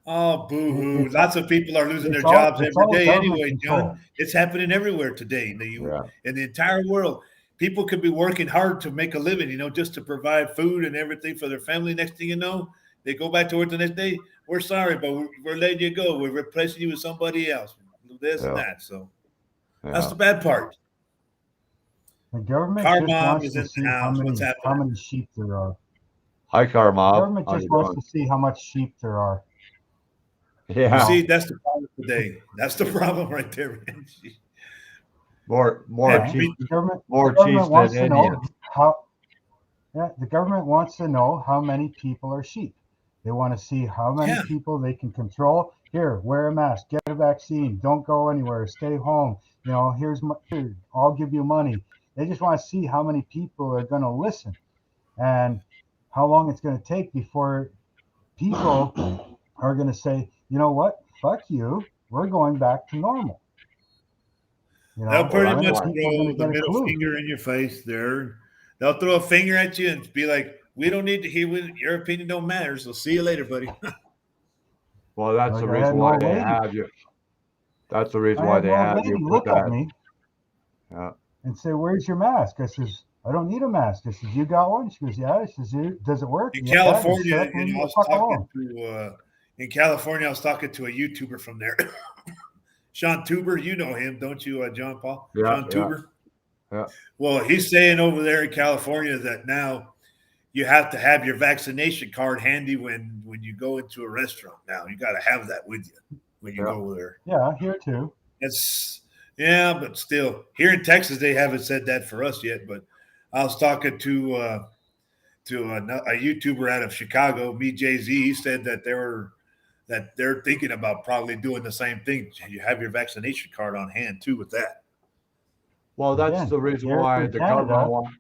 Oh, boo-hoo. it's Lots of people are losing their jobs it's every all day government anyway, John. control. It's happening everywhere today Yeah, in the entire world. People could be working hard to make a living, just to provide food and everything for their family. Next thing you know, they go back to work the next day. We're sorry, but we're letting you go. We're replacing you with somebody else. This and yeah, that. So that's yeah. the bad part. The government Car just mom wants is to in the see house. What's how happening? many sheep there are. Hi, The Karma. government How just you wants doing? to see how much sheep there are. You You Yeah, see, know, that's the problem today. That's the problem right there, man. more Heck, yeah. cheap, The more government chiefs than wants to know Indians. how. Yeah, the government wants to know how many people are sheep. They want to see how many yeah. people they can control. Here, wear a mask, get a vaccine, don't go anywhere, stay home. Here, I'll give you money. They just want to see how many people are going to listen and how long it's going to take before people are going to say, you know what, fuck you, we're going back to normal. Well, They'll pretty that's When are much why. people going to throw the get a middle clue? finger in your face there. They'll throw a finger at you and be like, "We don't need to hear your opinion. Don't matter. So see you later, buddy." Well, that's Like the I had reason an why old they lady. have you. That's the reason I why had they an old have you lady put look at that. me Yeah. and say, "Where's your mask?" I says, "I don't need a mask." I says, "You got one?" She goes, "Yeah." I says, "Does it work?" In "Yeah." I goes, "Shut California, up and leave I me the was fuck talking alone." to in California, I was talking to a YouTuber from there, Sean Tuber. You know him, don't you, John Paul? Yeah. Sean Yeah. Tuber. Yeah. Well, he's saying over there in California that now you have to have your vaccination card handy when you go into a restaurant. Now you got to have that with you when you Yeah. go there. Yeah, here too. It's yeah, but still, here in Texas they haven't said that for us yet. But I was talking to a YouTuber out of Chicago, me Jay Z. He said that they're thinking about probably doing the same thing. You have your vaccination card on hand too with that. Well, that's Again, the reason here why in the government Canada, want.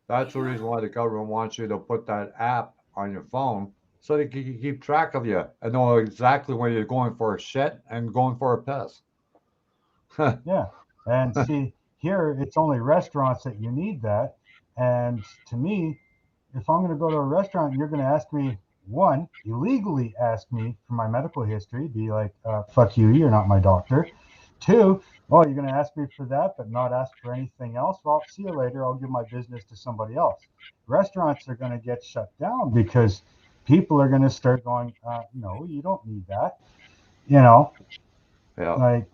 That's the reason why the government wants you to put that app on your phone so they can keep track of you and know exactly when you're going for a shit and going for a piss. yeah. And see, here it's only restaurants that you need that. And to me, if I'm going to go to a restaurant, you're going to ask me, one, illegally ask me for my medical history, be like, fuck you, you're not my doctor. Two, oh, you're going to ask me for that, but not ask for anything else. Well, see you later. I'll give my business to somebody else. Restaurants are going to get shut down because people are going to start going, no, you don't need that. You know, Yeah. like,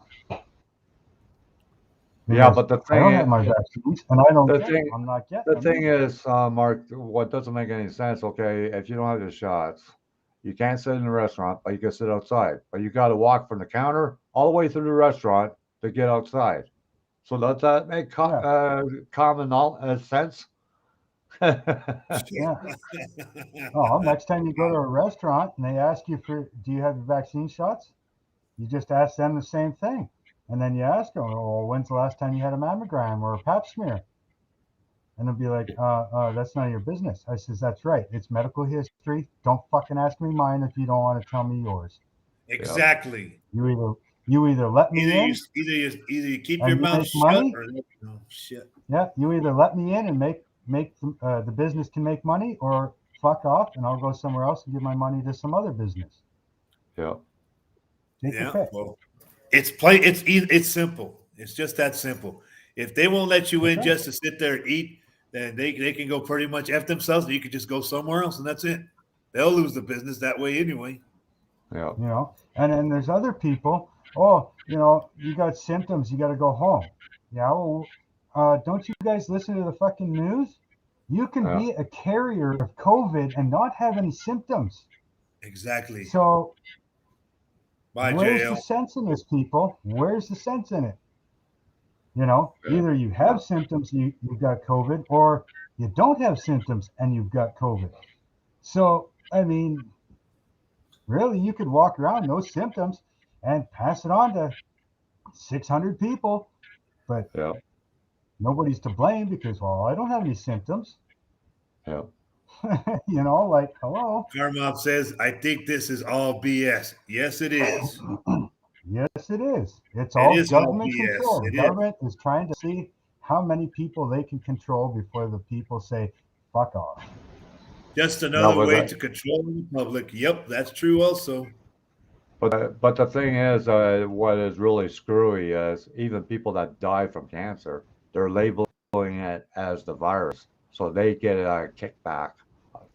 Yeah, because but the I thing don't have is, my vaccines and I don't the get them. thing, I'm not getting the them thing either. is, Mark, what doesn't make any sense, okay, if you don't have the shots, you can't sit in the restaurant, but you can sit outside. But you got to walk from the counter all the way through the restaurant to get outside. So does that make Yeah, common sense? yeah. Oh, next time you go to a restaurant and they ask you for, do you have your vaccine shots? You just ask them the same thing. And then you ask them, well, when's the last time you had a mammogram or a pap smear? And they'll be like, that's none of your business. I says, that's right. It's medical history. Don't fucking ask me mine if you don't want to tell me yours. Yeah, Exactly. You either you either let me in Either you keep your and you mouth make shut money. or no shit. Yeah, you either let me in and make the business can make money, or fuck off and I'll go somewhere else and give my money to some other business. yeah, Take your Yeah. pick. Well, it's simple. It's just that simple. If they won't let you That's in right. just to sit there and eat, then they can go pretty much f themselves, and you can just go somewhere else, and that's it. They'll lose the business that way anyway. yeah, And then there's other people. Oh, you got symptoms, you got to go home. Yeah, well, don't you guys listen to the fucking news? You can yeah, be a carrier of COVID and not have any symptoms. Exactly. So Bye, where's the JL. sense in this, people? Where's the sense in it? yeah, Either you yeah, have symptoms, you've got COVID, or you don't have symptoms and you've got COVID. So, I mean, really, you could walk around no symptoms and pass it on to 600 people, but yeah, nobody's to blame because, well, I don't have any symptoms. yeah. Like, hello. Karmov says, I think this is all BS. Yes, it is. Yes, it is. It's It all is all government BS. control. The It is. government is trying to see how many people they can control before the people say, fuck off. Just Yeah, another but way to control the public. Yep, that's true also. but the thing is, what is really screwy is even people that die from cancer, they're labeling it as the virus, so they get a kickback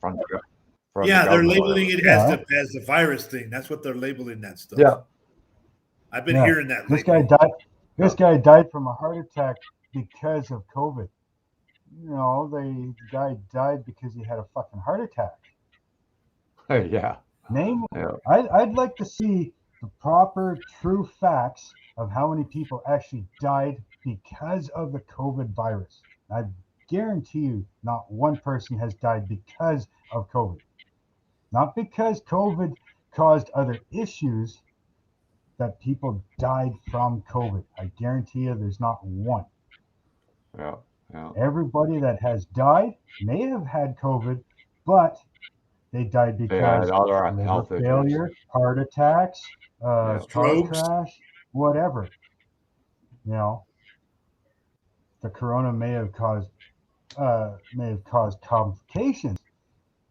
from the Yeah, they're government, labeling whatever. it Yeah, as the virus thing. That's what they're labeling that stuff. Yeah, I've been yeah. hearing that This guy lately. died. yeah, This guy died from a heart attack because of COVID. The guy died because he had a fucking heart attack. yeah, Name. yeah, I'd like to see the proper, true facts of how many people actually died because of the COVID virus. I guarantee you, not one person has died because of COVID. Not because COVID caused other issues, that people died from COVID. I guarantee you, there's not one. yeah, yeah. Everybody that has died may have had COVID, but they died They had because other liver health issues. failure, heart attacks, Yeah, car Strokes. crash, whatever. You know, the corona may have caused complications,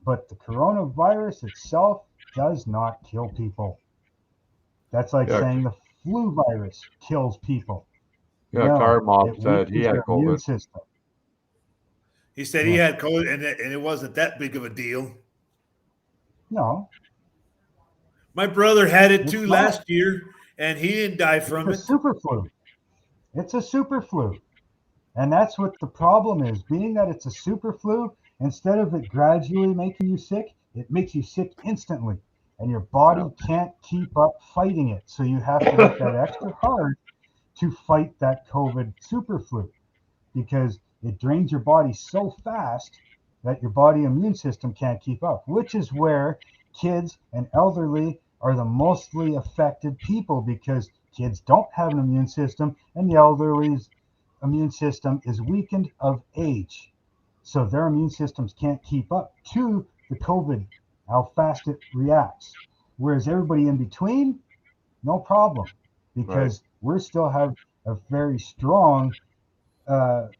but the coronavirus itself does not kill people. That's like yeah, saying the flu virus kills people. Yeah, No, Karmov it said he weakens had their immune COVID. system. He said he Yeah. had COVID, and it wasn't that big of a deal. No, My brother had it it's too not. last year, and he didn't die It's from a it. super flu. It's a super flu. And that's what the problem is. Being that it's a super flu, instead of it gradually making you sick, it makes you sick instantly. And your Yeah. body can't keep up fighting it. So you have to work that extra hard to fight that COVID super flu because it drains your body so fast that your body immune system can't keep up, which is where kids and elderly are the mostly affected people because kids don't have an immune system and the elderly's immune system is weakened of age. So their immune systems can't keep up to the COVID, how fast it reacts. Whereas everybody in between, no problem, Right. because we still have a very strong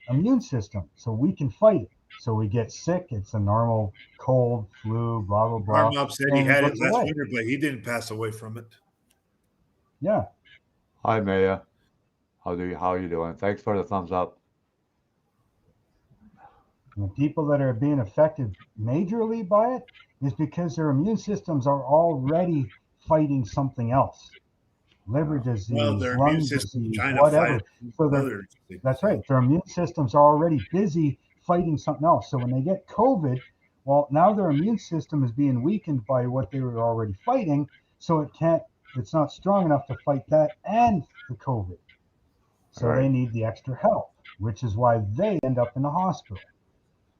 immune system, so we can fight it. So we get sick. It's a normal cold, flu, blah blah blah, Karmov said he and it had it goes last away. winter, but he didn't pass away from it. Yeah, Hi, Maya. How you doing? Thanks for the thumbs up. and the people that are being affected majorly by it is because their immune systems are already fighting something else, liver Yeah. Well, disease, their immune lung system's disease, trying to fight it. whatever. So they're Other things, that's so. right. Their immune systems are already busy fighting something else. So when they get COVID, well, now their immune system is being weakened by what they were already fighting. So it's not strong enough to fight that and the COVID. So Right. they need the extra help, which is why they end up in the hospital.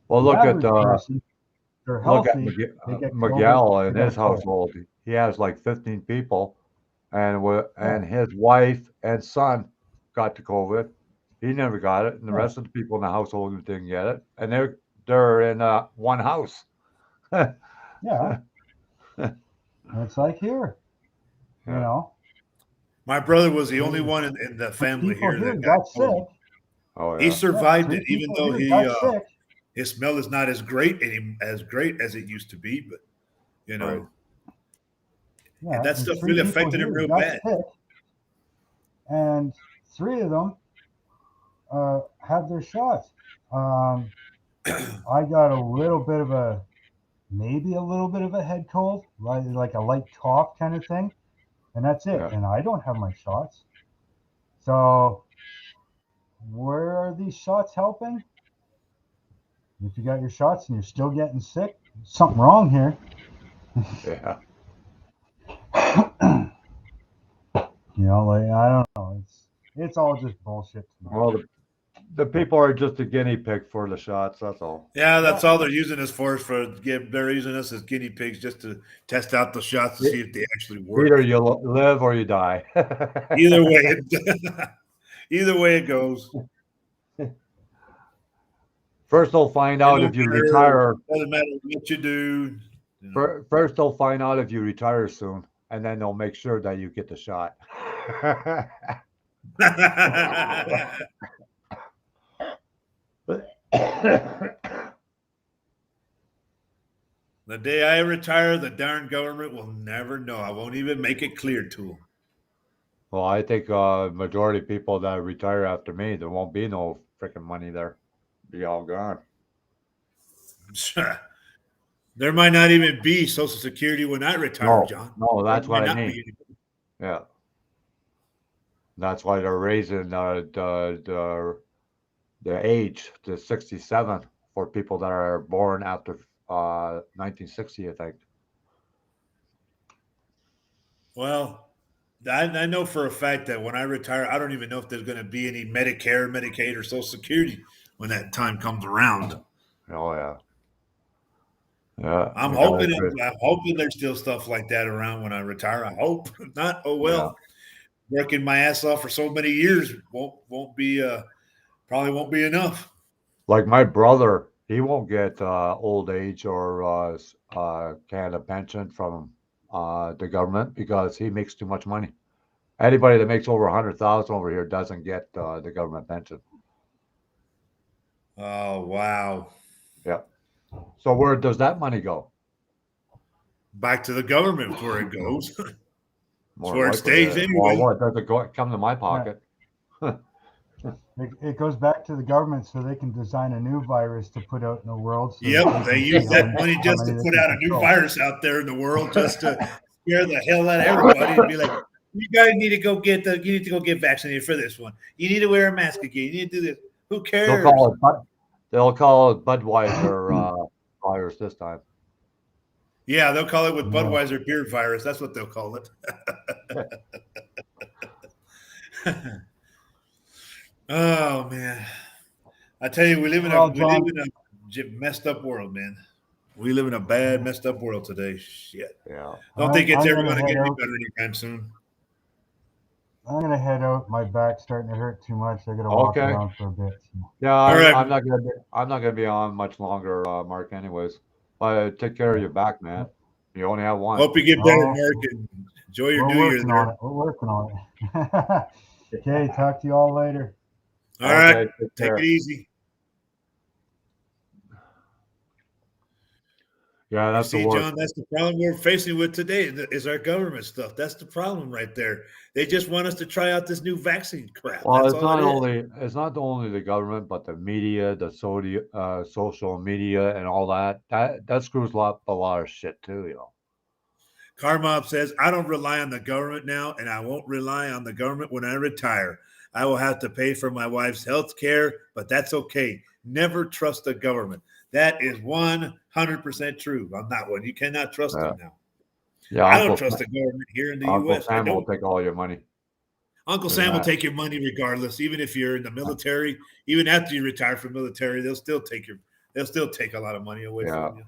Well, The average person, they're look at healthy, they get COVID, Miguel they and got a his cold. household. He has like 15 people, Yeah, and his wife and son got the COVID. He never got it, and the yeah, rest of the people in the household didn't get it, and they're in one house. yeah. It's like here, you Yeah. know, My brother was the only three one in the three family people here here that got got sick. COVID. Oh He yeah. Yeah, survived three it, even people though here got sick. his smell is not as great as great as it used to be. But you Right. know, Yeah, that and stuff three really people affected him here real got bad. sick, and three of them had their shots. Um, I got a little bit of maybe a little bit of a head cold, like a light cough kind of thing, and that's it. Yeah. And I don't have my shots. So where are these shots helping? If you got your shots and you're still getting sick, something wrong here. Yeah. Like I don't know. It's all just bullshit to me. Well, the people are just a guinea pig for the shots. That's all. Yeah, Yeah, that's all they're using us for. They're using us as guinea pigs just to test out the shots to E- see if they actually Either work. you live or you die. Either way, either way it goes. First, they'll find It out don't if you matter. retire. Doesn't matter what you do. You know. First, they'll find out if you retire soon, and then they'll make sure that you get the shot. The day I retire, the darn government will never know. I won't even make it clear to Well, I think majority of people that retire after me, there won't be no freaking money there. Be all gone. them. There might not even be Social Security when I retire, No, John. no, There that's might what I not mean. be any. Yeah, that's why they're raising the age to 67 for people that are born after 1960, I think. Well, I know for a fact that when I retire, I don't even know if there's going to be any Medicare, Medicaid, or Social Security when that time comes around. Oh yeah, yeah. I'm You gotta hoping agree. I'm hoping there's still stuff like that around when I retire. I hope If not. Oh Yeah, well, working my ass off for so many years won't be probably won't be enough. like my brother, he won't get old age or Canada pension from the government because he makes too much money. Anybody that makes over 100,000 over here doesn't get the government pension. Oh wow! Yeah. So where does that money go? Back to the government where it goes. That's More where it likely. stays Well, anyway. what does it come to my Yeah. pocket? It goes back to the government so they can design a new virus to put out in the world. So that Yep, they can use see that money how just many to they put can out a new control. virus out there in the world, just to scare the hell out of everybody and be like, "You guys need to go get you need to go get vaccinated for this one. You need to wear a mask again. You need to do this. Who They'll cares?" call it they'll call it Budweiser virus this time. Yeah, they'll call it with Yeah. Budweiser beard virus. That's what they'll call it. Oh man, I tell you, we live in Well, a John, messed up world, man. We live in a bad, messed up world today. Shit. Yeah. Don't think it's I'm ever gonna going to head get any out. better anytime soon. I'm gonna head out. My back's starting to hurt too much. I gotta walk Okay. around for a bit. So. Yeah, All right. I'm not gonna be on much longer, Mark. Anyways, but take care of your back, man. You only have one. Hope you get better, Oh, Mark, and enjoy your we're new year working there. on it. We're working on it. Okay, talk to you all later. All right. Okay, take Take care. it easy. Yeah, You that's the see, worst. John, that's the problem we're facing with today is our government stuff. That's the problem right there. They just want us to try out this new vaccine crap. Well, That's all it is. it's not only the government, but the media, social media, and all that. That screws up a lot of shit too. You know. Carmob says, I don't rely on the government now, and I won't rely on the government when I retire. I will have to pay for my wife's health care, but that's okay. Never trust the government. That is 100% true on that one. You cannot trust Yeah. them now. Yeah, I don't trust the government here in the Uncle U.S. I Sam will don't. take all your money. Uncle for Sam will that. take your money regardless, even if you're in the military. Even after you retire from military, they'll still take a lot of money away Yeah. from you.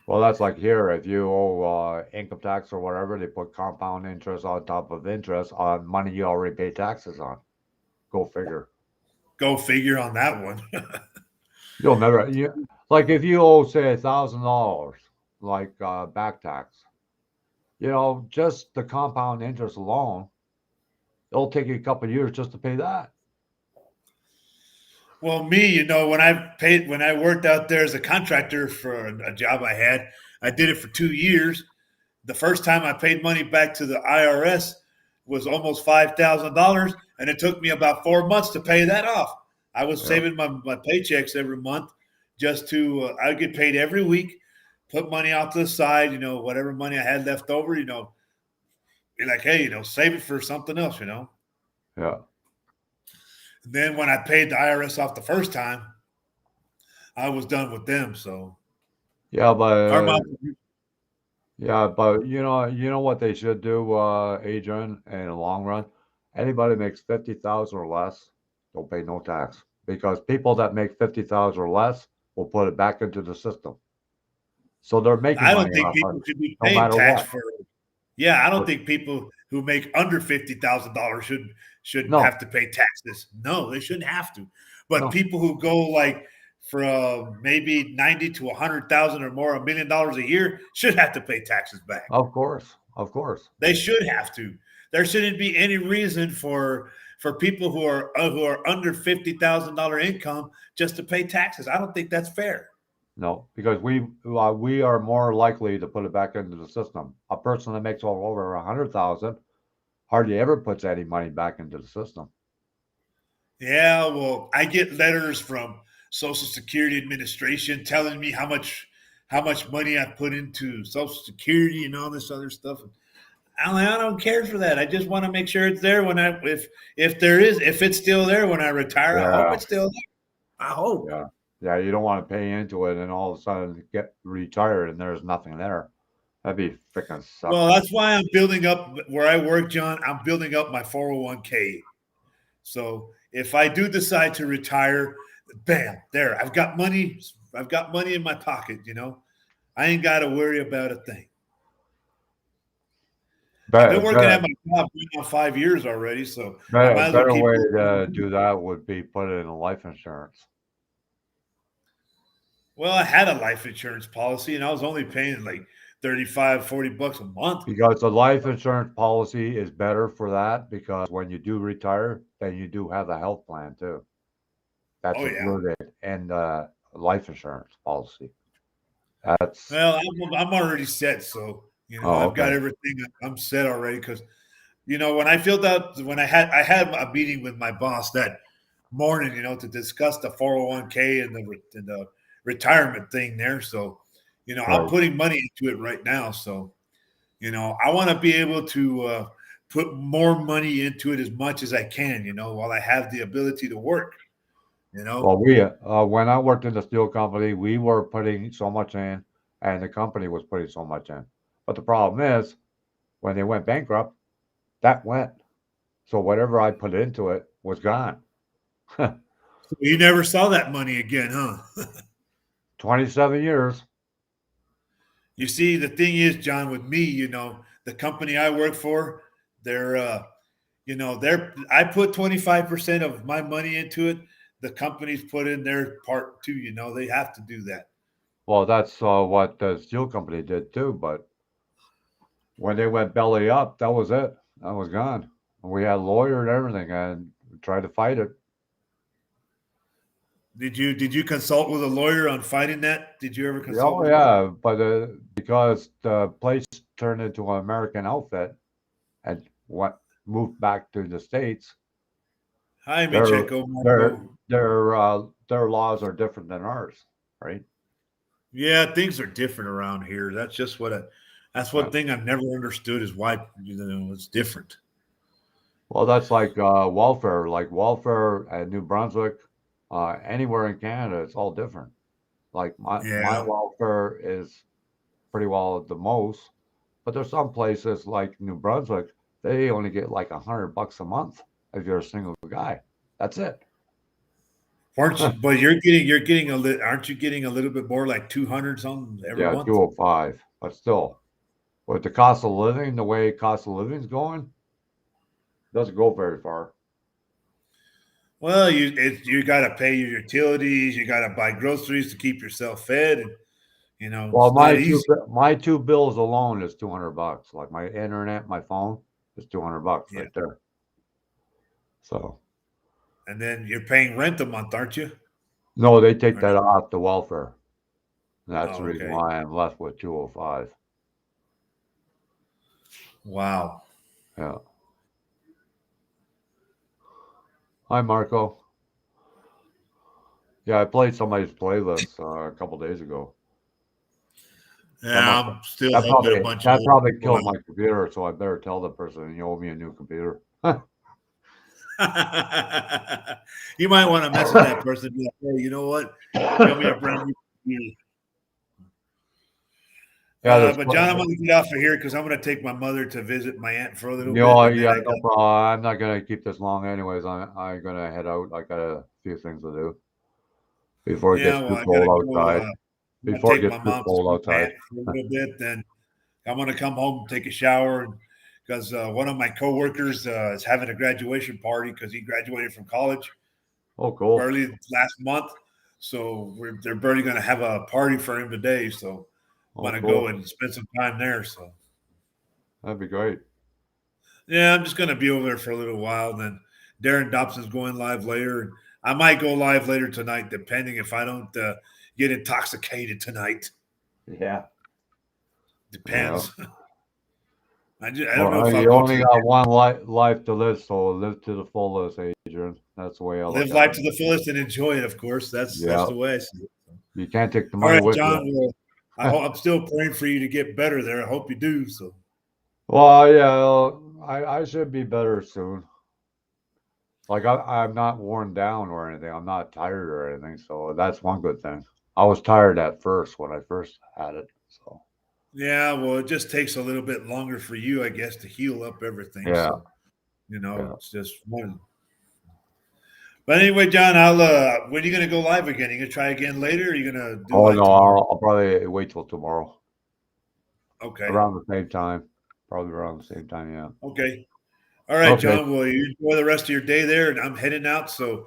Well, that's like here. If you owe income tax or whatever, they put compound interest on top of interest on money you already pay taxes on. Go figure. Go figure on that one. You'll never. Like if you owe say $1,000, like back tax, just the compound interest alone, it'll take you a couple of years just to pay that. Well, me, when I worked out there as a contractor for a job I did it for 2 years. The first time I paid money back to the IRS was almost $5,000, and it took me about 4 months to pay that off. I was saving my paychecks every month just to I get paid every week, put money off to the side, whatever money I had left over, be like, hey, save it for something else, Yeah. And then when I paid the IRS off the first time, I was done with them. So Yeah, but Carmel, you know what they should do, Adrian, in the long run? Anybody makes 50,000 or less, don't pay no tax because people that make 50,000 or less will put it back into the system. So they're making I don't money think off people it, should be no paying matter tax what. for. Yeah, I don't But think people who make under $50,000 should no, have to pay taxes. No, they shouldn't have to. But no, people who go like from maybe 90 to 100,000 or more, $1 million a year, should have to pay taxes back. of course, of course. They should have to. There shouldn't be any reason for people who are under $50,000 income just to pay taxes. I don't think that's fair. No, because we are more likely to put it back into the system. A person that makes all over 100,000 hardly ever puts any money back into the system. Yeah, well, I get letters from Social Security Administration telling me how much money I put into Social Security and all this other stuff. I'm like, I don't care for that. I just want to make sure it's there if it's still there when I retire. I hope Yeah, it's still there. I hope. yeah, yeah. You don't want to pay into it and all of a sudden get retired and there's nothing there. That'd be freaking suck. Well, that's why I'm building up where I work, John. I'm building up my 401k. So if I do decide to retire, bam, there. I've got money. I've got money in my pocket. I ain't got to worry about a thing. I've been working at my job now 5 years already, so I might as well Better keep way working. to do that would be put it in life insurance. Well, I had a life insurance policy, and I was only paying like $35-40 a month. Because the life insurance policy is better for that because when you do retire, then you do have a health plan too. That's Oh, yeah. included in life insurance policy. That's Well, I'm already set, so Oh, I've got okay. everything. I'm set already because when I filled out when I had a meeting with my boss that morning, to discuss the 401k and the retirement thing there. So, I'm Right. putting money into it right now. So, I want to be able to put more money into it as much as I can. While I have the ability to work. You know. Well, when I worked in the steel company, we were putting so much in, and the company was putting so much in. But the problem is, when they went bankrupt, that went. So whatever I put into it was gone. So you never saw that money again, huh? 27 years. You see, the thing is, John, with me, the company I work for, they're, I put 25% of my money into it. The companies put in their part too. They have to do that. Well, that's what the steel company did too. But when they went belly up, that was it. That was gone. We had a lawyer and everything, and we tried to fight it. Did you consult with a lawyer on fighting that? Did you ever Yeah, consult oh with a lawyer? yeah, but because the place turned into an American outfit and what moved back to the states, Hi, their Micheko their Marco. their laws are different than ours, right? Yeah, things are different around here. That's Yeah. one thing I've never understood is why it's different. Well, that's like welfare, at New Brunswick, anywhere in Canada, it's all different. Like my Yeah. welfare is pretty well the most, but there's some places like New Brunswick, they only get like $100 a month if you're a single guy. That's it. Aren't you? But you're getting aren't you getting a little bit more like 200 something every Yeah, month? 205. But still, with the cost of living, the way cost of living's going, doesn't go very far. Well, you got to pay your utilities, you got to buy groceries to keep yourself fed, and Well, it's not easy. my two bills alone is $200. Like my internet, my phone is $200 Yeah, right there. So and then you're paying rent a month, aren't you? no, they take Or no? that off the welfare. That's the Oh, reason okay. why I'm left with 205. Wow. Yeah. Hi, Marco. Yeah, I played somebody's playlist a couple days ago. That Yeah, must I'm still helping a bunch of that old probably people killed my computer, so I better tell the person you owe me a new computer. out. You might want to message that person. And be like, hey, you know what? You owe me a brand new computer. Yeah, this, But John, I'm going to get off of here because I'm going to take my mother to visit my aunt for a little you bit, know, and then yeah, I no got problem. I'm not gonna keep this long anyways. I'm gonna head out. I got a few things to do before it yeah. gets Well, too I got to cold go. outside. I'm going to Before it take gets my too mom to cold see my outside. aunt for a little bit. Then I'm going to come home, take a shower, because one of my coworkers is having a graduation party because he graduated from college Oh, cool. early last month. So they're barely going to have a party for him today. So I'm Oh, going to go cool. and spend some time there. So That'd be great. yeah, I'm just going to be over there for a little while. Then Darren Dobson's going live later, and I might go live later tonight, depending if I don't get intoxicated tonight. Yeah. Yeah. Depends. I don't know Well, if I'll you go to only the got one life to live, so live to the fullest, Adrian. That's the way I look live at life it. to the fullest and enjoy it. Of course, that's Yeah. the way I see it. You can't take the All money right, with John. you. Well, I'm still praying for you to get better there. I hope you do. So Well, yeah, I should be better soon. Like I'm not worn down or anything. I'm not tired or anything. So that's one good thing. I was tired at first when I first had it. So yeah, well, it just takes a little bit longer for you, I guess, to heal up everything. yeah, So yeah. it's just one. But anyway, John, I'll when are you gonna go live again? Are you gonna try again later, or are you gonna do Oh live no, tomorrow? I'll probably wait till tomorrow Okay. around the same time. Probably around the same time. Yeah. Okay. All right, Okay. John. Well, you enjoy the rest of your day there, and I'm heading out. So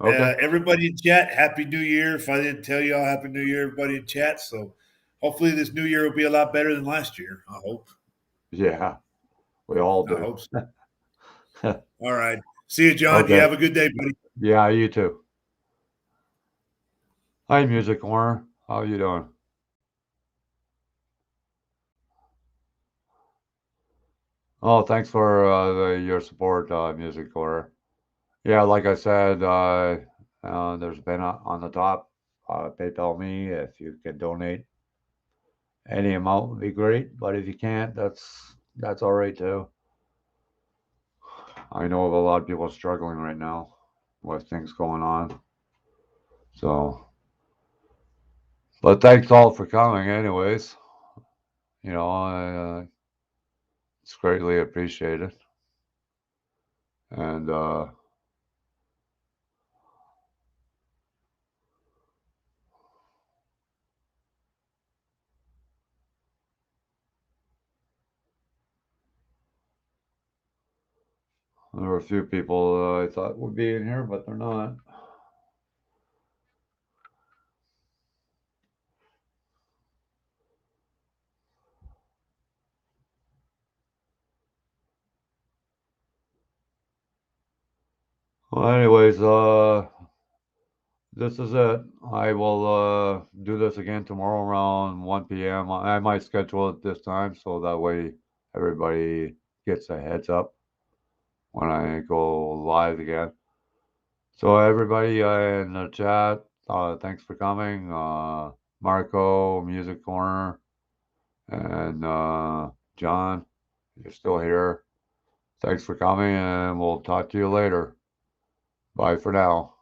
Okay. everybody in chat, Happy New Year. If I didn't tell y'all, Happy New Year, everybody in chat. So hopefully this new year will be a lot better than last year. I hope. Yeah, we all I do. hope so. All right. See you, John. You Okay. have a good day, buddy. Yeah, you too. Hi, Music Corner. How you doing? Oh, thanks for your support, Music Core. Yeah, like I said, there's been on the top, PayPal me if you can donate any amount would be great. But if you can't, that's all right too. I know of a lot of people struggling right now with things going on. So, but thanks all for coming, anyways. It's greatly appreciated. And there were a few people I thought would be in here, but they're not. Well, anyways, this is it. I will do this again tomorrow around 1 p.m. I might schedule it this time so that way everybody gets a heads up when I go live again. So everybody in the chat, thanks for coming. Marco, Music Corner, and John, you're still here. Thanks for coming, and we'll talk to you later. Bye for now.